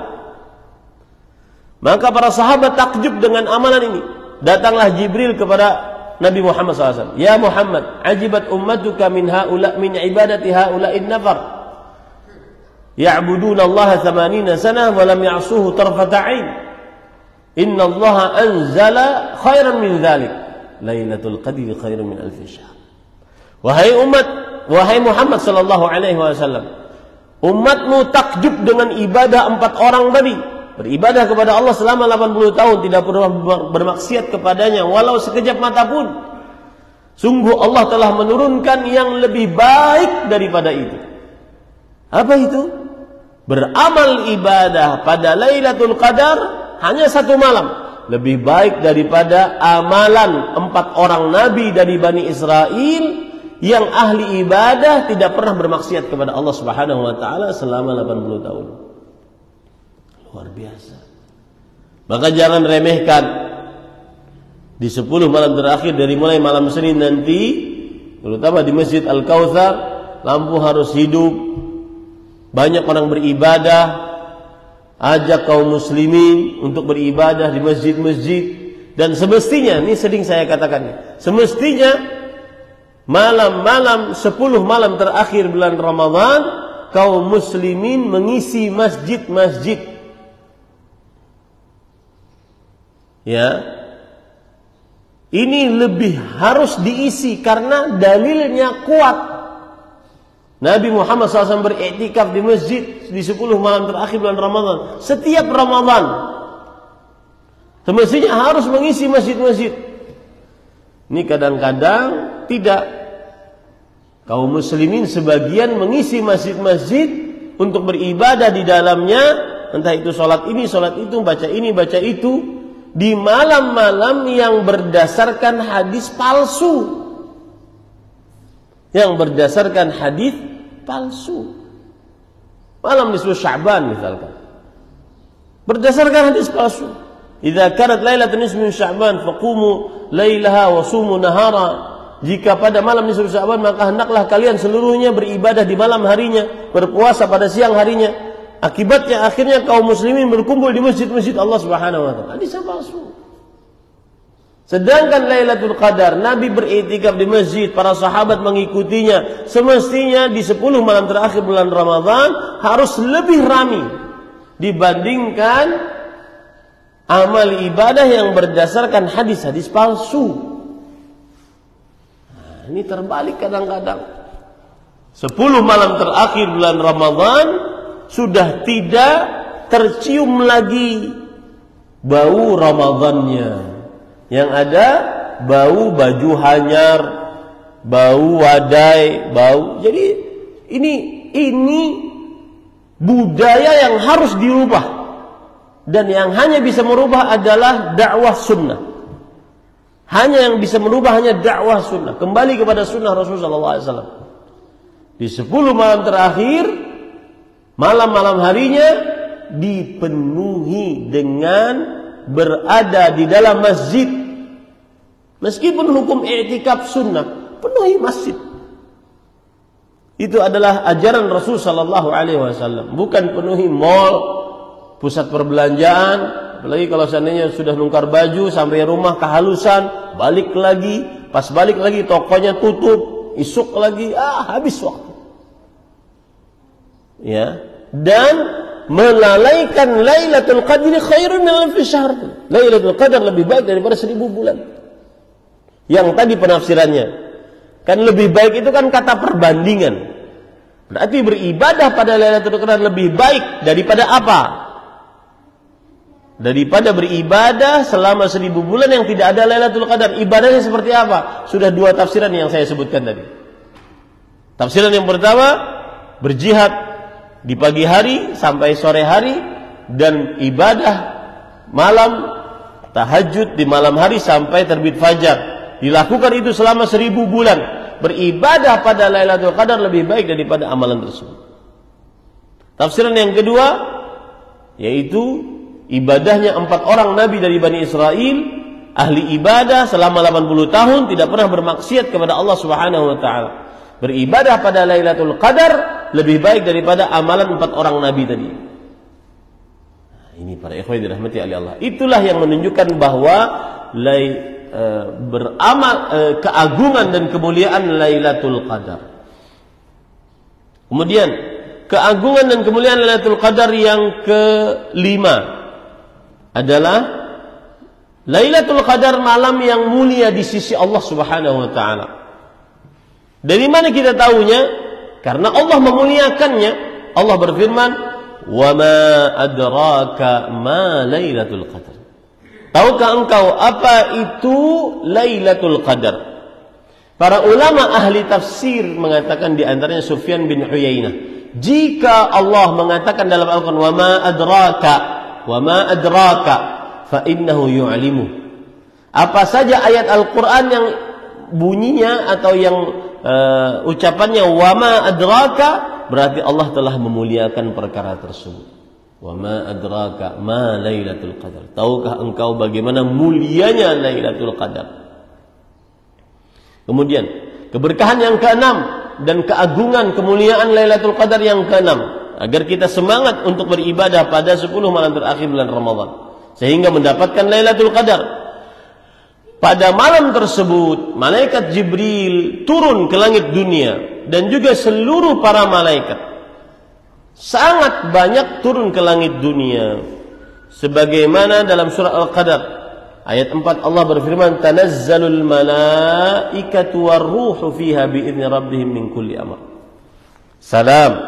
Maka para sahabat takjub dengan amalan ini. Datanglah Jibril kepada Nabi Muhammad SAW. Ya Muhammad, ajibat ummatuka min ibadati haula'in nafar. Ya'buduna Allah 80 sanah wa lam ya'suhu tarfata 'ain. Innallaha anzala khairan min dzalik. Lailatul Qadri khairan min alfi syahr. Wahai umat, wahai Muhammad sallallahu alaihi wasallam, umatmu takjub dengan ibadah 4 orang tadi. Beribadah kepada Allah selama 80 tahun, tidak pernah bermaksiat kepadanya walau sekejap mata pun. Sungguh Allah telah menurunkan yang lebih baik daripada itu. Apa itu? Beramal ibadah pada Lailatul Qadar hanya 1 malam, lebih baik daripada amalan 4 orang nabi dari Bani Israel yang ahli ibadah tidak pernah bermaksiat kepada Allah Subhanahu wa taala selama 80 tahun. Luar biasa. Maka jangan remehkan di 10 malam terakhir dari mulai malam Senin nanti, terutama di Masjid Al-Kautsar, lampu harus hidup, banyak orang beribadah, ajak kaum muslimin untuk beribadah di masjid-masjid. Dan semestinya, ini sering saya katakan, semestinya malam-malam 10 malam terakhir bulan Ramadan, kaum muslimin mengisi masjid-masjid. Ya, ini lebih harus diisi karena dalilnya kuat. Nabi Muhammad SAW beriktikaf di masjid di 10 malam terakhir bulan Ramadan. Setiap Ramadan semestinya harus mengisi masjid-masjid. Ini kadang-kadang tidak. Kaum muslimin sebagian mengisi masjid-masjid untuk beribadah di dalamnya, entah itu sholat ini, sholat itu, baca ini, baca itu, di malam-malam yang berdasarkan hadis palsu. Yang berdasarkan hadis palsu. Malam nisfu Sya'ban misalkan, berdasarkan hadis palsu. Idza kanat lailatun nisfu min Sya'ban faqumu lailaha wa sumu nahara. Jika pada malam nisfu Sya'ban, maka hendaklah kalian seluruhnya beribadah di malam harinya, berpuasa pada siang harinya. Akibatnya akhirnya kaum muslimin berkumpul di masjid-masjid Allah Subhanahu wa taala. Hadis palsu. Sedangkan Lailatul Qadar, Nabi beriktikaf di masjid, para sahabat mengikutinya. Semestinya di 10 malam terakhir bulan Ramadan harus lebih ramai dibandingkan amal ibadah yang berdasarkan hadis-hadis palsu. Nah, ini terbalik kadang-kadang. 10 malam terakhir bulan Ramadan sudah tidak tercium lagi bau Ramadannya. Yang ada bau baju hanyar, bau wadai, bau. Jadi ini budaya yang harus dirubah. Dan yang hanya bisa merubah adalah dakwah sunnah. Hanya yang bisa merubah hanya dakwah sunnah. Kembali kepada sunnah Rasulullah SAW. Di 10 malam terakhir, malam-malam harinya dipenuhi dengan berada di dalam masjid. Meskipun hukum i'tikaf sunnah, penuhi masjid. Itu adalah ajaran Rasul sallallahu alaihi wasallam, bukan penuhi mall, pusat perbelanjaan. Apalagi kalau seandainya sudah nukar baju sampai rumah kehalusan, balik lagi, pas balik lagi tokonya tutup, isuk lagi, habis waktu. Ya, dan melalaikan Lailatul Qadri khairun min alfi syahr. Lailatul Qadar lebih baik daripada 1000 bulan. Yang tadi penafsirannya kan lebih baik itu kan kata perbandingan. Berarti beribadah pada Lailatul Qadar lebih baik daripada apa? Daripada beribadah selama 1000 bulan yang tidak ada Lailatul Qadar. Ibadahnya seperti apa? Sudah 2 tafsiran yang saya sebutkan tadi. Tafsiran yang pertama, berjihad di pagi hari sampai sore hari, dan ibadah malam tahajud di malam hari sampai terbit fajar. Dilakukan itu selama 1000 bulan. Beribadah pada Lailatul Qadar lebih baik daripada amalan tersebut. Tafsiran yang kedua, yaitu ibadahnya 4 orang nabi dari Bani Israel, ahli ibadah selama 80 tahun, tidak pernah bermaksiat kepada Allah Subhanahu wa taala. Beribadah pada Lailatul Qadar lebih baik daripada amalan 4 orang nabi tadi. Nah, ini para ikhwan dirahmati oleh Allah. Itulah yang menunjukkan bahwa beramal keagungan dan kemuliaan Lailatul Qadar. Kemudian keagungan dan kemuliaan Lailatul Qadar yang kelima adalah Lailatul Qadar malam yang mulia di sisi Allah Subhanahu wa taala. Dari mana kita tahunya? Karena Allah memuliakannya. Allah berfirman, "Wa ma adraka ma Lailatul Qadar." Tahukah engkau apa itu Lailatul Qadar? Para ulama ahli tafsir mengatakan, di antaranya Sufyan bin Uyainah, jika Allah mengatakan dalam Al-Quran, "Wa ma adraka fa innahu yu'limu." Apa saja ayat Al-Quran yang bunyinya atau yang ucapannya "wa ma adraka", berarti Allah telah memuliakan perkara tersebut. "Wa ma adraka ma Lailatul Qadar." Tahukah engkau bagaimana mulianya Lailatul Qadar? Kemudian keberkahan yang keenam dan keagungan kemuliaan Lailatul Qadar yang keenam, agar kita semangat untuk beribadah pada 10 malam terakhir bulan Ramadan sehingga mendapatkan Lailatul Qadar. Pada malam tersebut malaikat Jibril turun ke langit dunia dan juga seluruh para malaikat sangat banyak turun ke langit dunia, sebagaimana dalam surah Al-Qadar ayat 4 Allah berfirman, "Tanazzalul malaikatu warruhu fiha bi'izni rabbihim min kulli amr." Salam.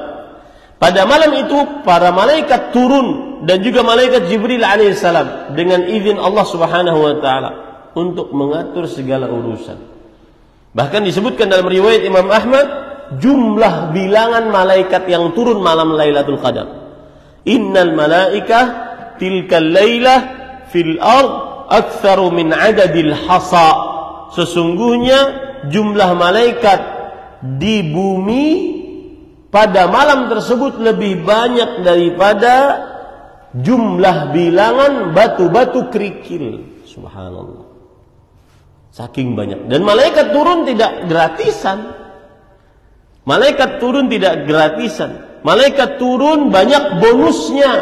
Pada malam itu para malaikat turun dan juga malaikat Jibril alaihissalam dengan izin Allah Subhanahu wa taala untuk mengatur segala urusan. Bahkan disebutkan dalam riwayat Imam Ahmad, jumlah bilangan malaikat yang turun malam Lailatul Qadar. Innal malaikah tilkal lailah fil ard aktsaru min adadil hasa. Sesungguhnya jumlah malaikat di bumi pada malam tersebut lebih banyak daripada jumlah bilangan batu-batu kerikil. Subhanallah. Saking banyak. Dan malaikat turun tidak gratisan. Malaikat turun tidak gratisan. Malaikat turun banyak bonusnya.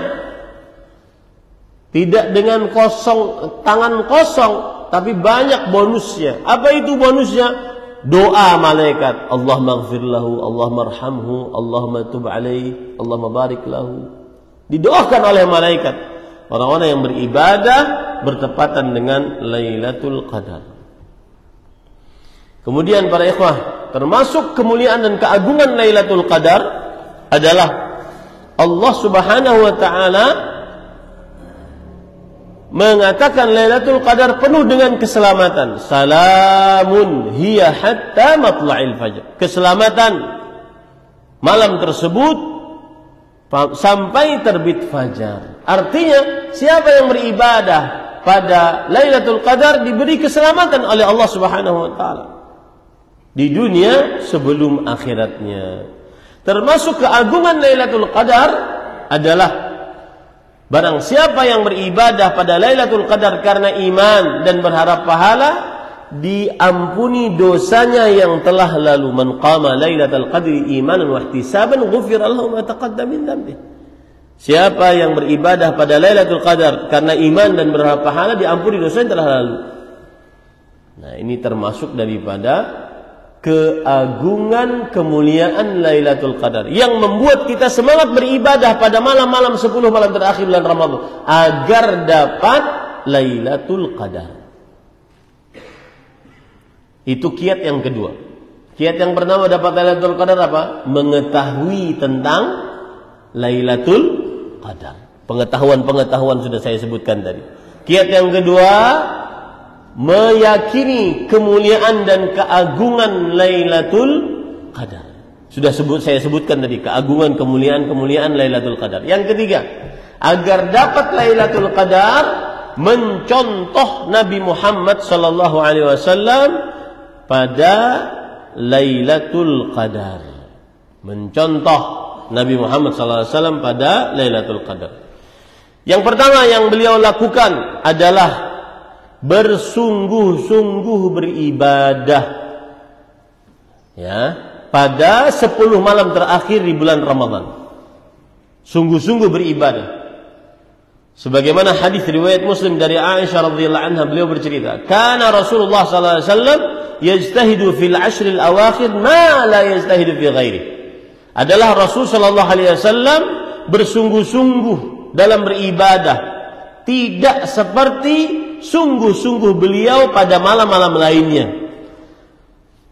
Tidak dengan tangan kosong, tapi banyak bonusnya. Apa itu bonusnya? Doa malaikat. Allahumma ighfir lahu, Allahumma arhamhu, Allahumma tub alaihi, Allahumma barik lahu. Didoakan oleh malaikat orang-orang yang beribadah bertepatan dengan Lailatul Qadar. Kemudian para ikhwah, termasuk kemuliaan dan keagungan Lailatul Qadar adalah Allah Subhanahu wa taala mengatakan Lailatul Qadar penuh dengan keselamatan. Salamun hiya hatta matla'il fajr. Keselamatan malam tersebut sampai terbit fajar. Artinya, siapa yang beribadah pada Lailatul Qadar diberi keselamatan oleh Allah Subhanahu wa taala di dunia sebelum akhiratnya. Termasuk keagungan Lailatul Qadar adalah barang siapa yang beribadah pada Lailatul Qadar karena iman dan berharap pahala, diampuni dosanya yang telah lalu. Man qama Lailatul Qadri imanan wa ihtisaban ghufira lahu ma taqaddama min dhanbi. Siapa yang beribadah pada Lailatul Qadar karena iman dan berharap pahala, diampuni dosa yang telah lalu. Nah, ini termasuk daripada keagungan kemuliaan Lailatul Qadar yang membuat kita semangat beribadah pada malam-malam 10 malam terakhir bulan Ramadan agar dapat Lailatul Qadar. Itu kiat yang kedua. Kiat yang pertama dapat Lailatul Qadar apa? Mengetahui tentang Lailatul Qadar. Pengetahuan-pengetahuan sudah saya sebutkan tadi. Kiat yang kedua, meyakini kemuliaan dan keagungan Lailatul Qadar. Sudah saya sebutkan tadi keagungan, kemuliaan Lailatul Qadar. Yang ketiga, agar dapat Lailatul Qadar, mencontoh Nabi Muhammad sallallahu alaihi wasallam pada Lailatul Qadar. Mencontoh Nabi Muhammad sallallahu alaihi wasallam pada Lailatul Qadar. Yang pertama yang beliau lakukan adalah bersungguh-sungguh beribadah, ya, pada 10 malam terakhir di bulan Ramadan. Sungguh-sungguh beribadah. Sebagaimana hadis riwayat Muslim dari Aisyah radhiyallahu anha, beliau bercerita, "Kana Rasulullah sallallahu alaihi wasallam yajtahidu fil ashril awakhir ma la yajtahidu fi ghairi." Adalah Rasul sallallahu alaihi wasallam bersungguh-sungguh dalam beribadah, tidak seperti sungguh-sungguh beliau pada malam-malam lainnya.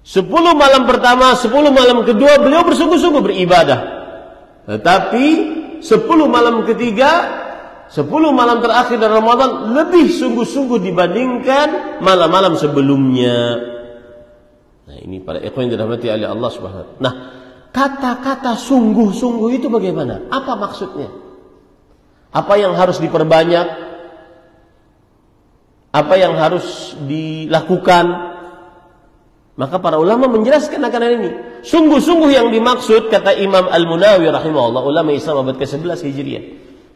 10 malam pertama, 10 malam kedua beliau bersungguh-sungguh beribadah. Tetapi 10 malam ketiga, 10 malam terakhir dari Ramadan lebih sungguh-sungguh dibandingkan malam-malam sebelumnya. Nah, ini para ikhwan yang dirahmati oleh Allah Subhanahu wa taala. Nah, kata-kata sungguh-sungguh itu bagaimana? Apa maksudnya? Apa yang harus diperbanyak? Apa yang harus dilakukan? Maka para ulama menjelaskan akan hal ini. Sungguh-sungguh yang dimaksud, kata Imam Al-Munawi rahimahullah, ulama Islam abad ke-11 Hijriah,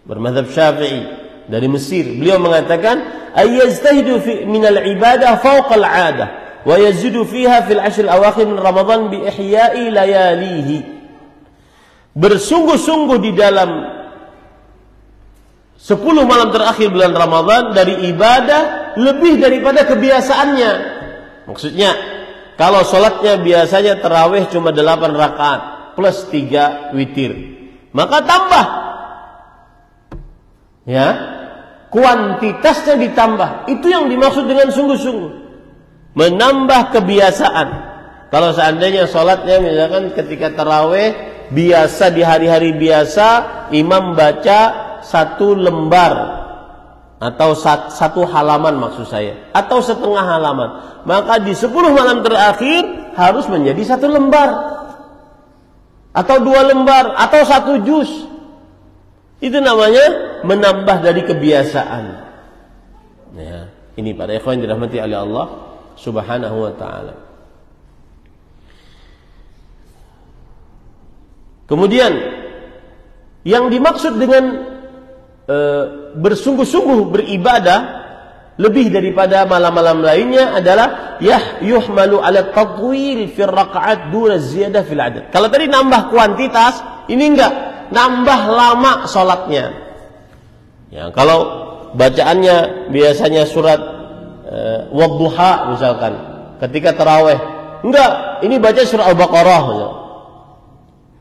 bermadzhab Syafi'i dari Mesir. Beliau mengatakan, "Ayyastahidu min al-ibadah fawqa al-'adah wa yazidu fiha fil 'ashr al-awakhir min Ramadan bi ihya'i layalihi." Bersungguh-sungguh di dalam 10 malam terakhir bulan Ramadan dari ibadah lebih daripada kebiasaannya. Maksudnya, kalau sholatnya biasanya tarawih cuma 8 rakaat plus 3 witir, maka tambah, ya, kuantitasnya ditambah. Itu yang dimaksud dengan sungguh-sungguh, menambah kebiasaan. Kalau seandainya sholatnya misalkan ketika tarawih biasa, di hari-hari biasa imam baca 1 lembar atau 1 halaman maksud saya, atau setengah halaman, maka di 10 malam terakhir harus menjadi 1 lembar atau 2 lembar atau 1 juz. Itu namanya menambah dari kebiasaan. Ya, ini para ikhwan yang dirahmati oleh Allah Subhanahu wa taala. Kemudian yang dimaksud dengan bersungguh-sungguh beribadah lebih daripada malam-malam lainnya adalah yuhmalu ala tatwil fi rakaat duna ziyadah fil adad. Kalau tadi nambah kuantitas, ini enggak, nambah lama salatnya. Ya, kalau bacaannya biasanya surat wadduha misalkan ketika tarawih, enggak, ini baca surah Al-Baqarah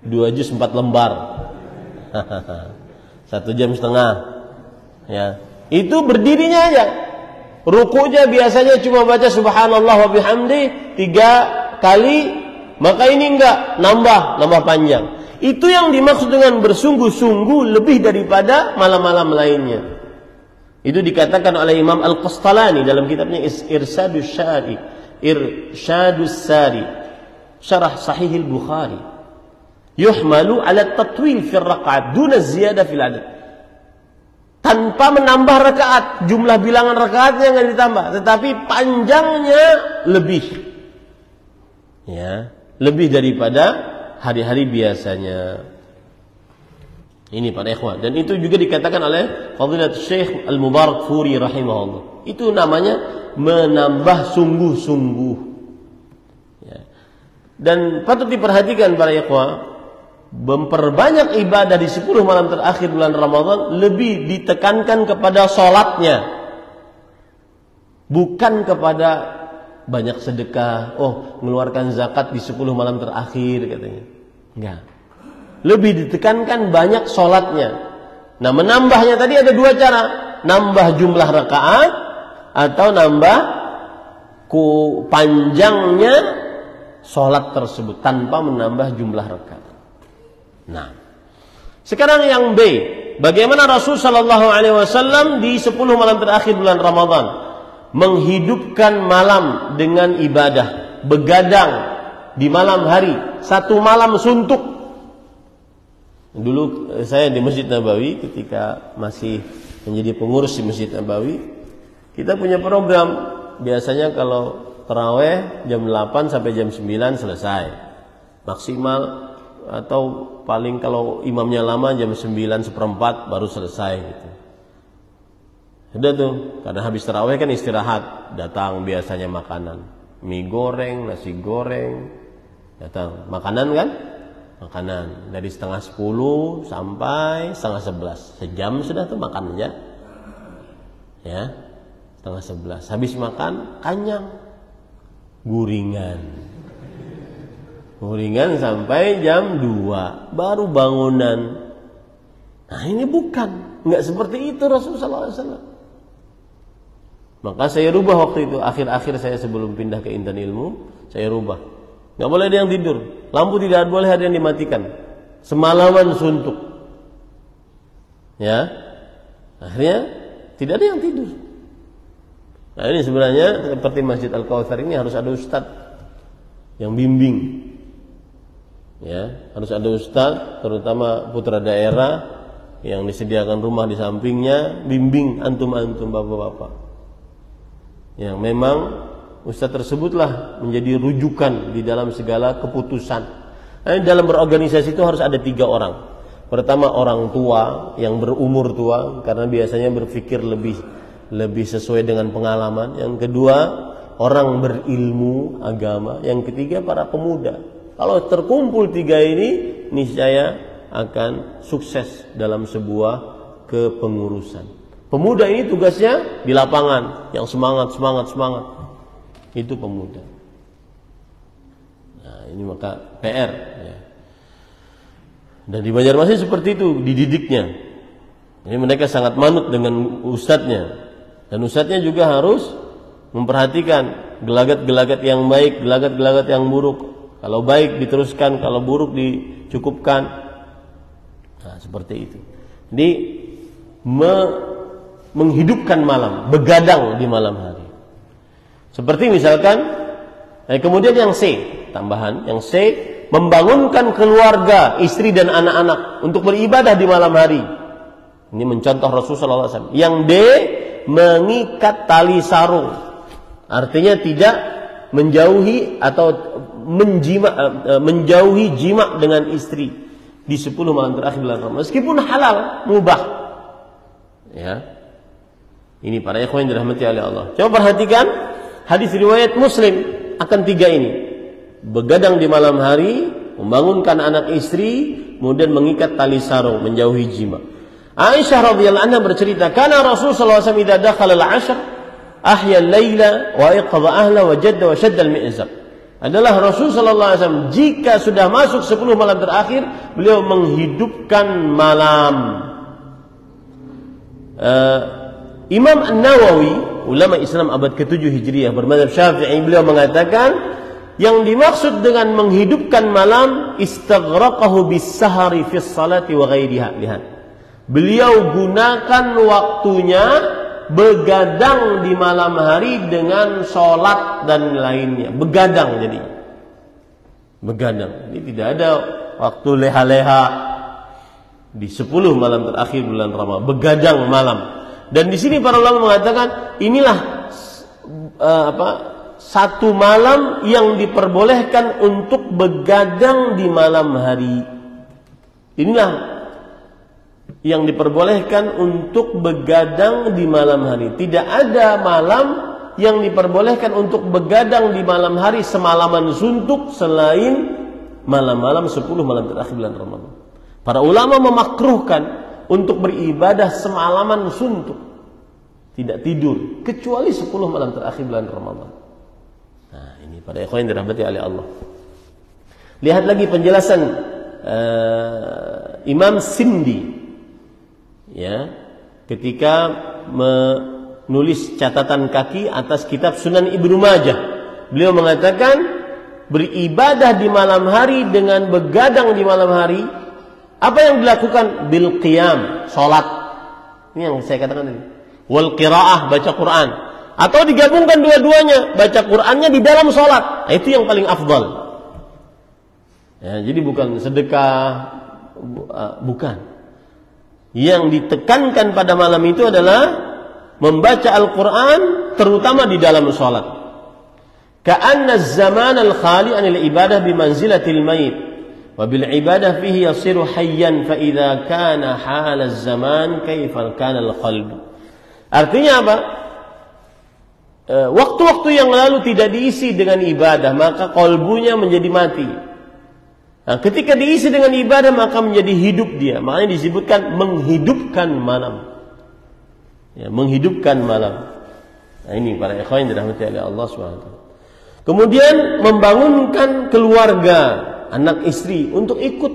2 juz 4 lembar. 1 jam setengah, ya. Itu berdirinya aja. Rukunya biasanya cuma baca subhanallah wa bihamdi 3 kali, maka ini enggak, nambah panjang. Itu yang dimaksud dengan bersungguh-sungguh lebih daripada malam-malam lainnya. Itu dikatakan oleh Imam Al-Qastalani dalam kitabnya Irsyadus Sari, Syarah Sahih Al-Bukhari. Yuhmalu ala tatwil fil rakaat duna ziyadah fil adad. Tanpa menambah rakaat, jumlah bilangan rakaatnya enggak ditambah, tetapi panjangnya lebih. Ya, lebih daripada hari-hari biasanya. Ini para ikhwan, dan itu juga dikatakan oleh Fadilatul Syekh Al-Mubarakfuri rahimahullah. Itu namanya menambah sungguh-sungguh. Ya. Dan patut diperhatikan para ikhwan, memperbanyak ibadah di 10 malam terakhir bulan Ramadan lebih ditekankan kepada sholatnya, bukan kepada banyak sedekah. Mengeluarkan zakat di 10 malam terakhir katanya. Enggak. Lebih ditekankan banyak sholatnya. Nah, menambahnya tadi ada 2 cara, nambah jumlah rakaat atau nambah panjangnya sholat tersebut tanpa menambah jumlah rakaat. Nah, sekarang yang B, bagaimana Rasul sallallahu alaihi wasallam di 10 malam terakhir bulan Ramadan menghidupkan malam dengan ibadah, begadang di malam hari, 1 malam suntuk. Dulu saya di Masjid Nabawi ketika masih menjadi pengurus di Masjid Nabawi, kita punya program. Biasanya kalau tarawih jam 8 sampai jam 9 selesai. Maksimal atau paling kalau imamnya lama jam 9:15 baru selesai gitu. Sudah tuh, karena habis tarawih kan istirahat, datang biasanya makanan, mie goreng, nasi goreng, datang makanan kan? Makanan dari 10:30 sampai 10:30, sejam sudah tuh makan aja. Ya, 10:30. Habis makan kenyang, guringan sampai jam 2 baru bangunan. Nah, ini bukan, enggak seperti itu Rasulullah SAW. Maka saya rubah waktu itu, akhir-akhir saya sebelum pindah ke Intan Ilmu, saya rubah. Nggak boleh ada yang tidur, lampu tidak boleh ada yang dimatikan, semalaman suntuk. Ya, akhirnya tidak ada yang tidur. Nah ini sebenarnya seperti Masjid Al-Kautsar ini harus ada ustadz yang bimbing. Ya, harus ada ustadz, terutama putra daerah yang disediakan rumah di sampingnya, bimbing antum-antum bapak-bapak. Yang memang ustadz tersebutlah menjadi rujukan di dalam segala keputusan. Nah, dalam berorganisasi itu harus ada 3 orang. Pertama orang tua yang berumur tua karena biasanya berpikir lebih sesuai dengan pengalaman. Yang kedua orang berilmu agama. Yang ketiga para pemuda. Kalau terkumpul 3 ini, niscaya akan sukses dalam sebuah kepengurusan. Pemuda ini tugasnya di lapangan, yang semangat. Itu pemuda. Nah, ini maka PR. Ya. Dan di Banjarmasin seperti itu dididiknya. Jadi mereka sangat manut dengan ustadznya. Dan ustadznya juga harus memperhatikan gelagat-gelagat yang baik, gelagat-gelagat yang buruk. Kalau baik diteruskan, kalau buruk dicukupkan. Nah, seperti itu. Jadi menghidupkan malam, begadang di malam hari. Seperti misalkan, kemudian yang C, tambahan, yang C, membangunkan keluarga, istri dan anak-anak untuk beribadah di malam hari. Ini mencontoh Rasulullah SAW. Yang D, mengikat tali sarung. Artinya tidak menjauhi atau menjauhi jima dengan istri di 10 malam terakhir bulan Ramadan meskipun halal, mubah. Ya. Ini para ikhwan yang dirahmati oleh Allah. Coba perhatikan hadis riwayat Muslim akan 3 ini. Begadang di malam hari, membangunkan anak istri, kemudian mengikat tali sarung, menjauhi jima. Aisyah radhiyallahu anha bercerita, "Kana Rasulullah SAW idza dakhala al-'ashr ahya al-laila wa iqadha ahla wa jadda wa shadda al-mi'zab." Adalah Rasul sallallahu alaihi wasallam jika sudah masuk 10 malam terakhir, beliau menghidupkan malam. Imam An-Nawawi, ulama Islam abad ke-7 Hijriah bermadzhab Syafi'i, beliau mengatakan yang dimaksud dengan menghidupkan malam istaghraqahu bis-sahari fi salati wa ghairiha. Lihat. Beliau gunakan waktunya begadang di malam hari dengan sholat dan lainnya. Begadang jadi. Begadang. Ini tidak ada waktu leha-leha di 10 malam terakhir bulan Ramadan. Begadang malam. Dan di sini para ulama mengatakan inilah satu malam yang diperbolehkan untuk begadang di malam hari. Inilah yang diperbolehkan untuk begadang di malam hari. Tidak ada malam yang diperbolehkan untuk begadang di malam hari semalaman suntuk selain malam-malam 10 malam terakhir bulan Ramadan. Para ulama memakruhkan untuk beribadah semalaman suntuk, tidak tidur, kecuali 10 malam terakhir bulan Ramadan. Nah, ini pada ikhwan yang dirahmati oleh Allah. Lihat lagi penjelasan Imam Sindi. Ya, ketika menulis catatan kaki atas kitab Sunan Ibnu Majah, beliau mengatakan beribadah di malam hari dengan begadang di malam hari. Apa yang dilakukan? Bil qiyam, salat. Ini yang saya katakan tadi. Wal qiraah, baca Quran. Atau digabungkan dua-duanya, baca Qurannya di dalam salat. Nah, itu yang paling afdal. Ya, jadi bukan sedekah, bukan. Yang ditekankan pada malam itu adalah membaca Al-Quran, terutama di dalam sholat. Ka'anna az-zaman al-khali anil ibadah bimanzilatil mayit wa bil ibadah fihi yasiru hayyan fa idza kana hal az-zaman kaifa kana al-qalb. Artinya apa? Waktu-waktu yang lalu tidak diisi dengan ibadah, maka qalbunya menjadi mati. Nah, ketika diisi dengan ibadah maka menjadi hidup dia. Makanya disebutkan menghidupkan malam. Ya, menghidupkan malam. Nah, ini para ikhwan yang dirahmati oleh Allah SWT. Kemudian membangunkan keluarga, anak istri untuk ikut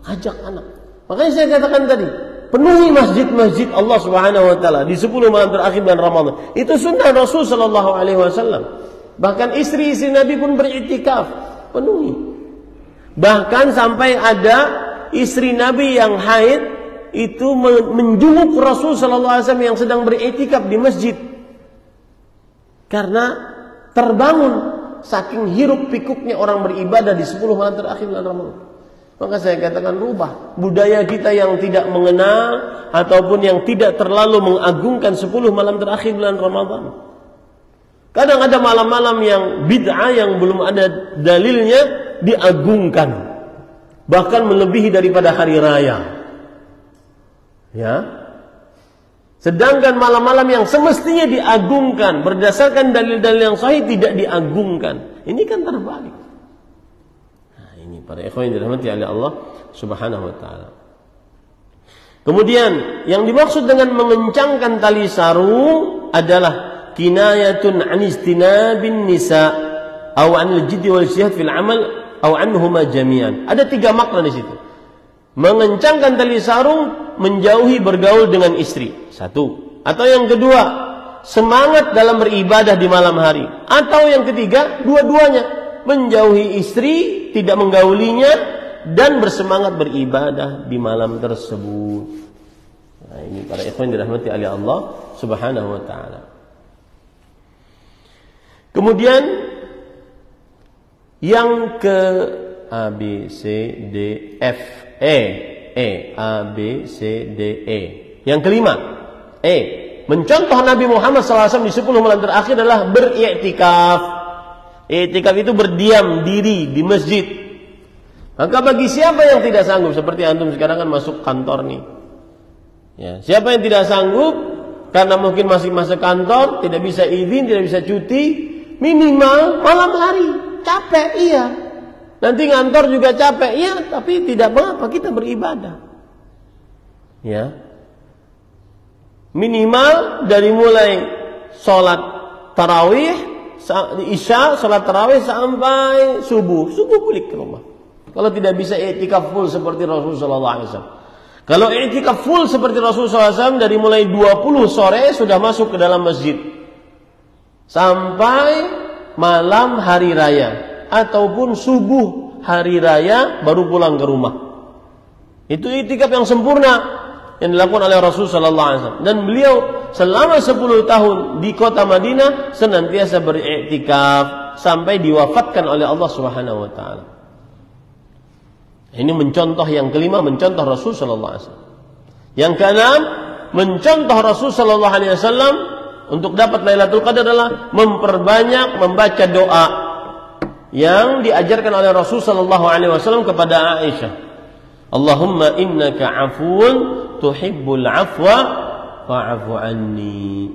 ajak anak. Makanya saya katakan tadi, penuhi masjid-masjid Allah Subhanahu wa taala di 10 malam terakhir bulan Ramadan. Itu sunnah Rasul sallallahu alaihi wasallam. Bahkan istri-istri Nabi pun beriktikaf, penuhi. Bahkan sampai ada istri Nabi yang haid itu menjenguk Rasul sallallahu alaihi wasallam yang sedang beriktikaf di masjid. Karena terbangun saking hiruk pikuknya orang beribadah di 10 malam terakhir bulan Ramadan. Maka saya katakan rubah budaya kita yang tidak mengenal ataupun yang tidak terlalu mengagungkan 10 malam terakhir bulan Ramadan. Kadang ada malam-malam yang bid'ah yang belum ada dalilnya diagungkan, bahkan melebihi daripada hari raya. Ya. Sedangkan malam-malam yang semestinya diagungkan berdasarkan dalil-dalil yang sahih tidak diagungkan. Ini kan terbalik. Para ikhwan yang dirahmati oleh Allah Subhanahu wa taala. Kemudian yang dimaksud dengan mengencangkan tali sarung adalah kinayatun an istinabin nisa aw anil jiddi wal ijtihad fil amal aw anhuma jami'an. Ada 3 makna di situ. Mengencangkan tali sarung, menjauhi bergaul dengan istri. 1. Atau yang kedua, semangat dalam beribadah di malam hari. Atau yang ketiga, dua-duanya. Menjauhi istri, tidak menggaulinya, dan bersemangat beribadah di malam tersebut. Nah, ini para ikhwan dirahmati oleh Allah Subhanahu wa taala. Kemudian yang ke A B C D F E A B C D E. Yang kelima, mencontoh Nabi Muhammad SAW di 10 malam terakhir adalah beriktikaf. Iktikaf itu berdiam diri di masjid. Maka bagi siapa yang tidak sanggup, seperti antum sekarang kan masuk kantor nih. Ya, siapa yang tidak sanggup karena mungkin masih masa kantor, tidak bisa izin, tidak bisa cuti, minimal malam hari capek, iya. Nanti ngantor juga capek, iya, tapi tidak mengapa kita beribadah. Ya. Minimal dari mulai sholat tarawih, isya, salat tarawih sampai subuh balik ke rumah. Kalau tidak bisa i'tikaf full seperti Rasulullah SAW. Kalau i'tikaf full seperti Rasulullah SAW dari mulai 20 sore sudah masuk ke dalam masjid sampai malam hari raya ataupun subuh hari raya baru pulang ke rumah. Itu i'tikaf yang sempurna yang dilakukan oleh Rasulullah SAW. Dan beliau selama 10 tahun di kota Madinah senantiasa beriktikaf sampai diwafatkan oleh Allah Subhanahu wa taala. Ini mencontoh yang kelima, mencontoh Rasul sallallahu alaihi wasallam. Yang keenam, mencontoh Rasul sallallahu alaihi wasallam untuk dapat Lailatul Qadar adalah memperbanyak membaca doa yang diajarkan oleh Rasul sallallahu alaihi wasallam kepada Aisyah. Allahumma innaka 'afuwun tuhibbul 'afwa fa'fu anni.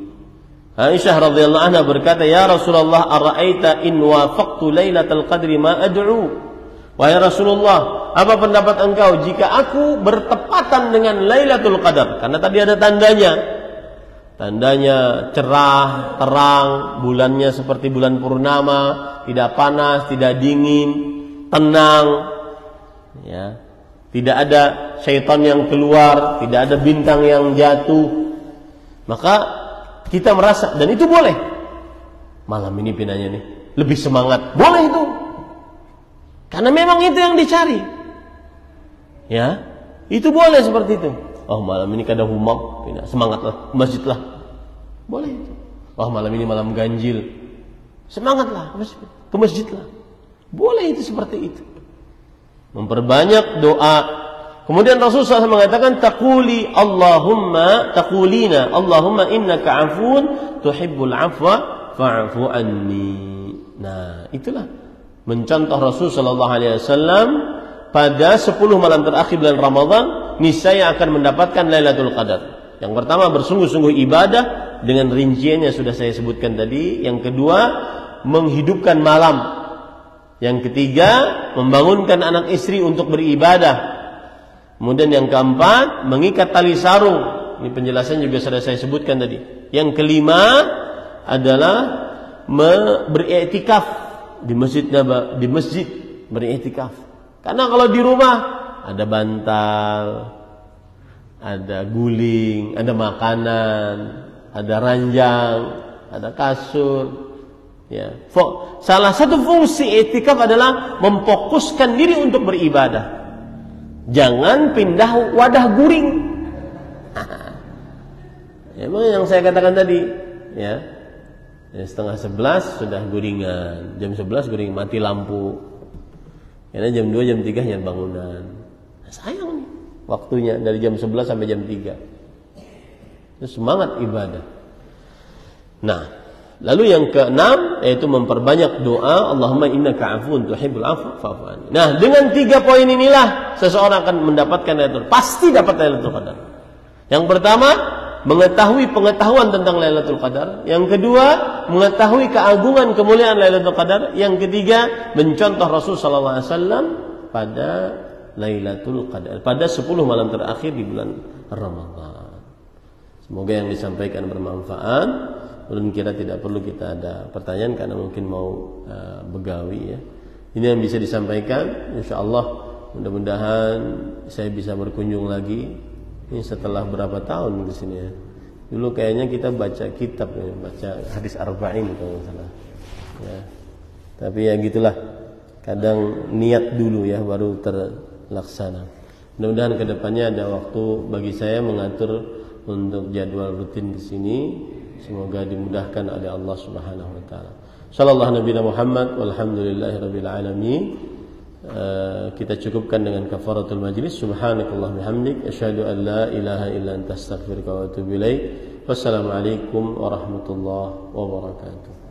Aisyah radhiyallahu anha berkata, "Ya Rasulullah, ara'aita in wafaqtu Lailatul Qadri ma ad'u?" Wahai Rasulullah, apa pendapat engkau jika aku bertepatan dengan Lailatul Qadar? Karena tadi ada tandanya. Tandanya cerah, terang, bulannya seperti bulan purnama, tidak panas, tidak dingin, tenang. Ya. Tidak ada syaitan yang keluar, tidak ada bintang yang jatuh. Maka kita merasa, dan itu boleh. Malam ini pinanya nih, lebih semangat. Boleh itu. Karena memang itu yang dicari. Ya, itu boleh seperti itu. Oh, malam ini kadang humam, semangatlah, masjidlah. Boleh itu. Oh, malam ini malam ganjil. Semangatlah, ke masjidlah. Boleh itu seperti itu. Memperbanyak doa. Kemudian Rasulullah SAW mengatakan taqulina Allahumma innaka 'afuwun tuhibbul 'afwa fa'fu anni. Nah, itulah mencontoh Rasul sallallahu alaihi wasallam pada 10 malam terakhir bulan Ramadan, niscaya akan mendapatkan Lailatul Qadar. Yang pertama, bersungguh-sungguh ibadah dengan rinciannya sudah saya sebutkan tadi. Yang kedua, menghidupkan malam. Yang ketiga, membangunkan anak istri untuk beribadah. Kemudian yang keempat, mengikat tali sarung. Ini penjelasan juga sudah saya sebutkan tadi. Yang kelima adalah beriktikaf di masjid beriktikaf. Karena kalau di rumah ada bantal, ada guling, ada makanan, ada ranjang, ada kasur. Ya. Salah satu fungsi i'tikaf adalah memfokuskan diri untuk beribadah. Jangan pindah wadah guring. Emang yang saya katakan tadi, ya. Setengah 11 sudah guringan, jam 11 guring mati lampu. Karena jam 2, jam 3 hanya bangunan. Nah, sayang nih waktunya dari jam 11 sampai jam 3. Itu semangat ibadah. Nah, lalu yang keenam yaitu memperbanyak doa, Allahumma innaka 'afuwun tuhibbul 'afwa fa'fu anni. Nah, dengan 3 poin inilah seseorang akan mendapatkan Lailatul Qadar. Pasti dapat Lailatul Qadar. Yang pertama, mengetahui pengetahuan tentang Lailatul Qadar. Yang kedua, mengetahui keagungan kemuliaan Lailatul Qadar. Yang ketiga, mencontoh Rasul sallallahu alaihi wasallam pada Lailatul Qadar, pada 10 malam terakhir di bulan Ramadan. Semoga yang disampaikan bermanfaat. Belum kira tidak perlu kita ada pertanyaan karena mungkin mau begawi ya. Ini yang bisa disampaikan. Insyaallah mudah-mudahan saya bisa berkunjung lagi. Ini setelah berapa tahun di sini ya. Dulu kayaknya kita baca kitab ya, baca hadis arba'in kalau salah. Ya. Tapi ya gitulah. Kadang niat dulu ya baru terlaksana. Mudah-mudahan kedepannya ada waktu bagi saya mengatur untuk jadwal rutin di sini. Semoga dimudahkan oleh Allah Subhanahu wa taala. Sallallahu nabiyana Muhammad walhamdulillahirabbil alamin. Kita cukupkan dengan kafaratul majlis. Subhanakallah bihamdik asyhadu an la ilaha illa anta astaghfiruka wa atubu ilaik. Wassalamualaikum warahmatullahi wabarakatuh.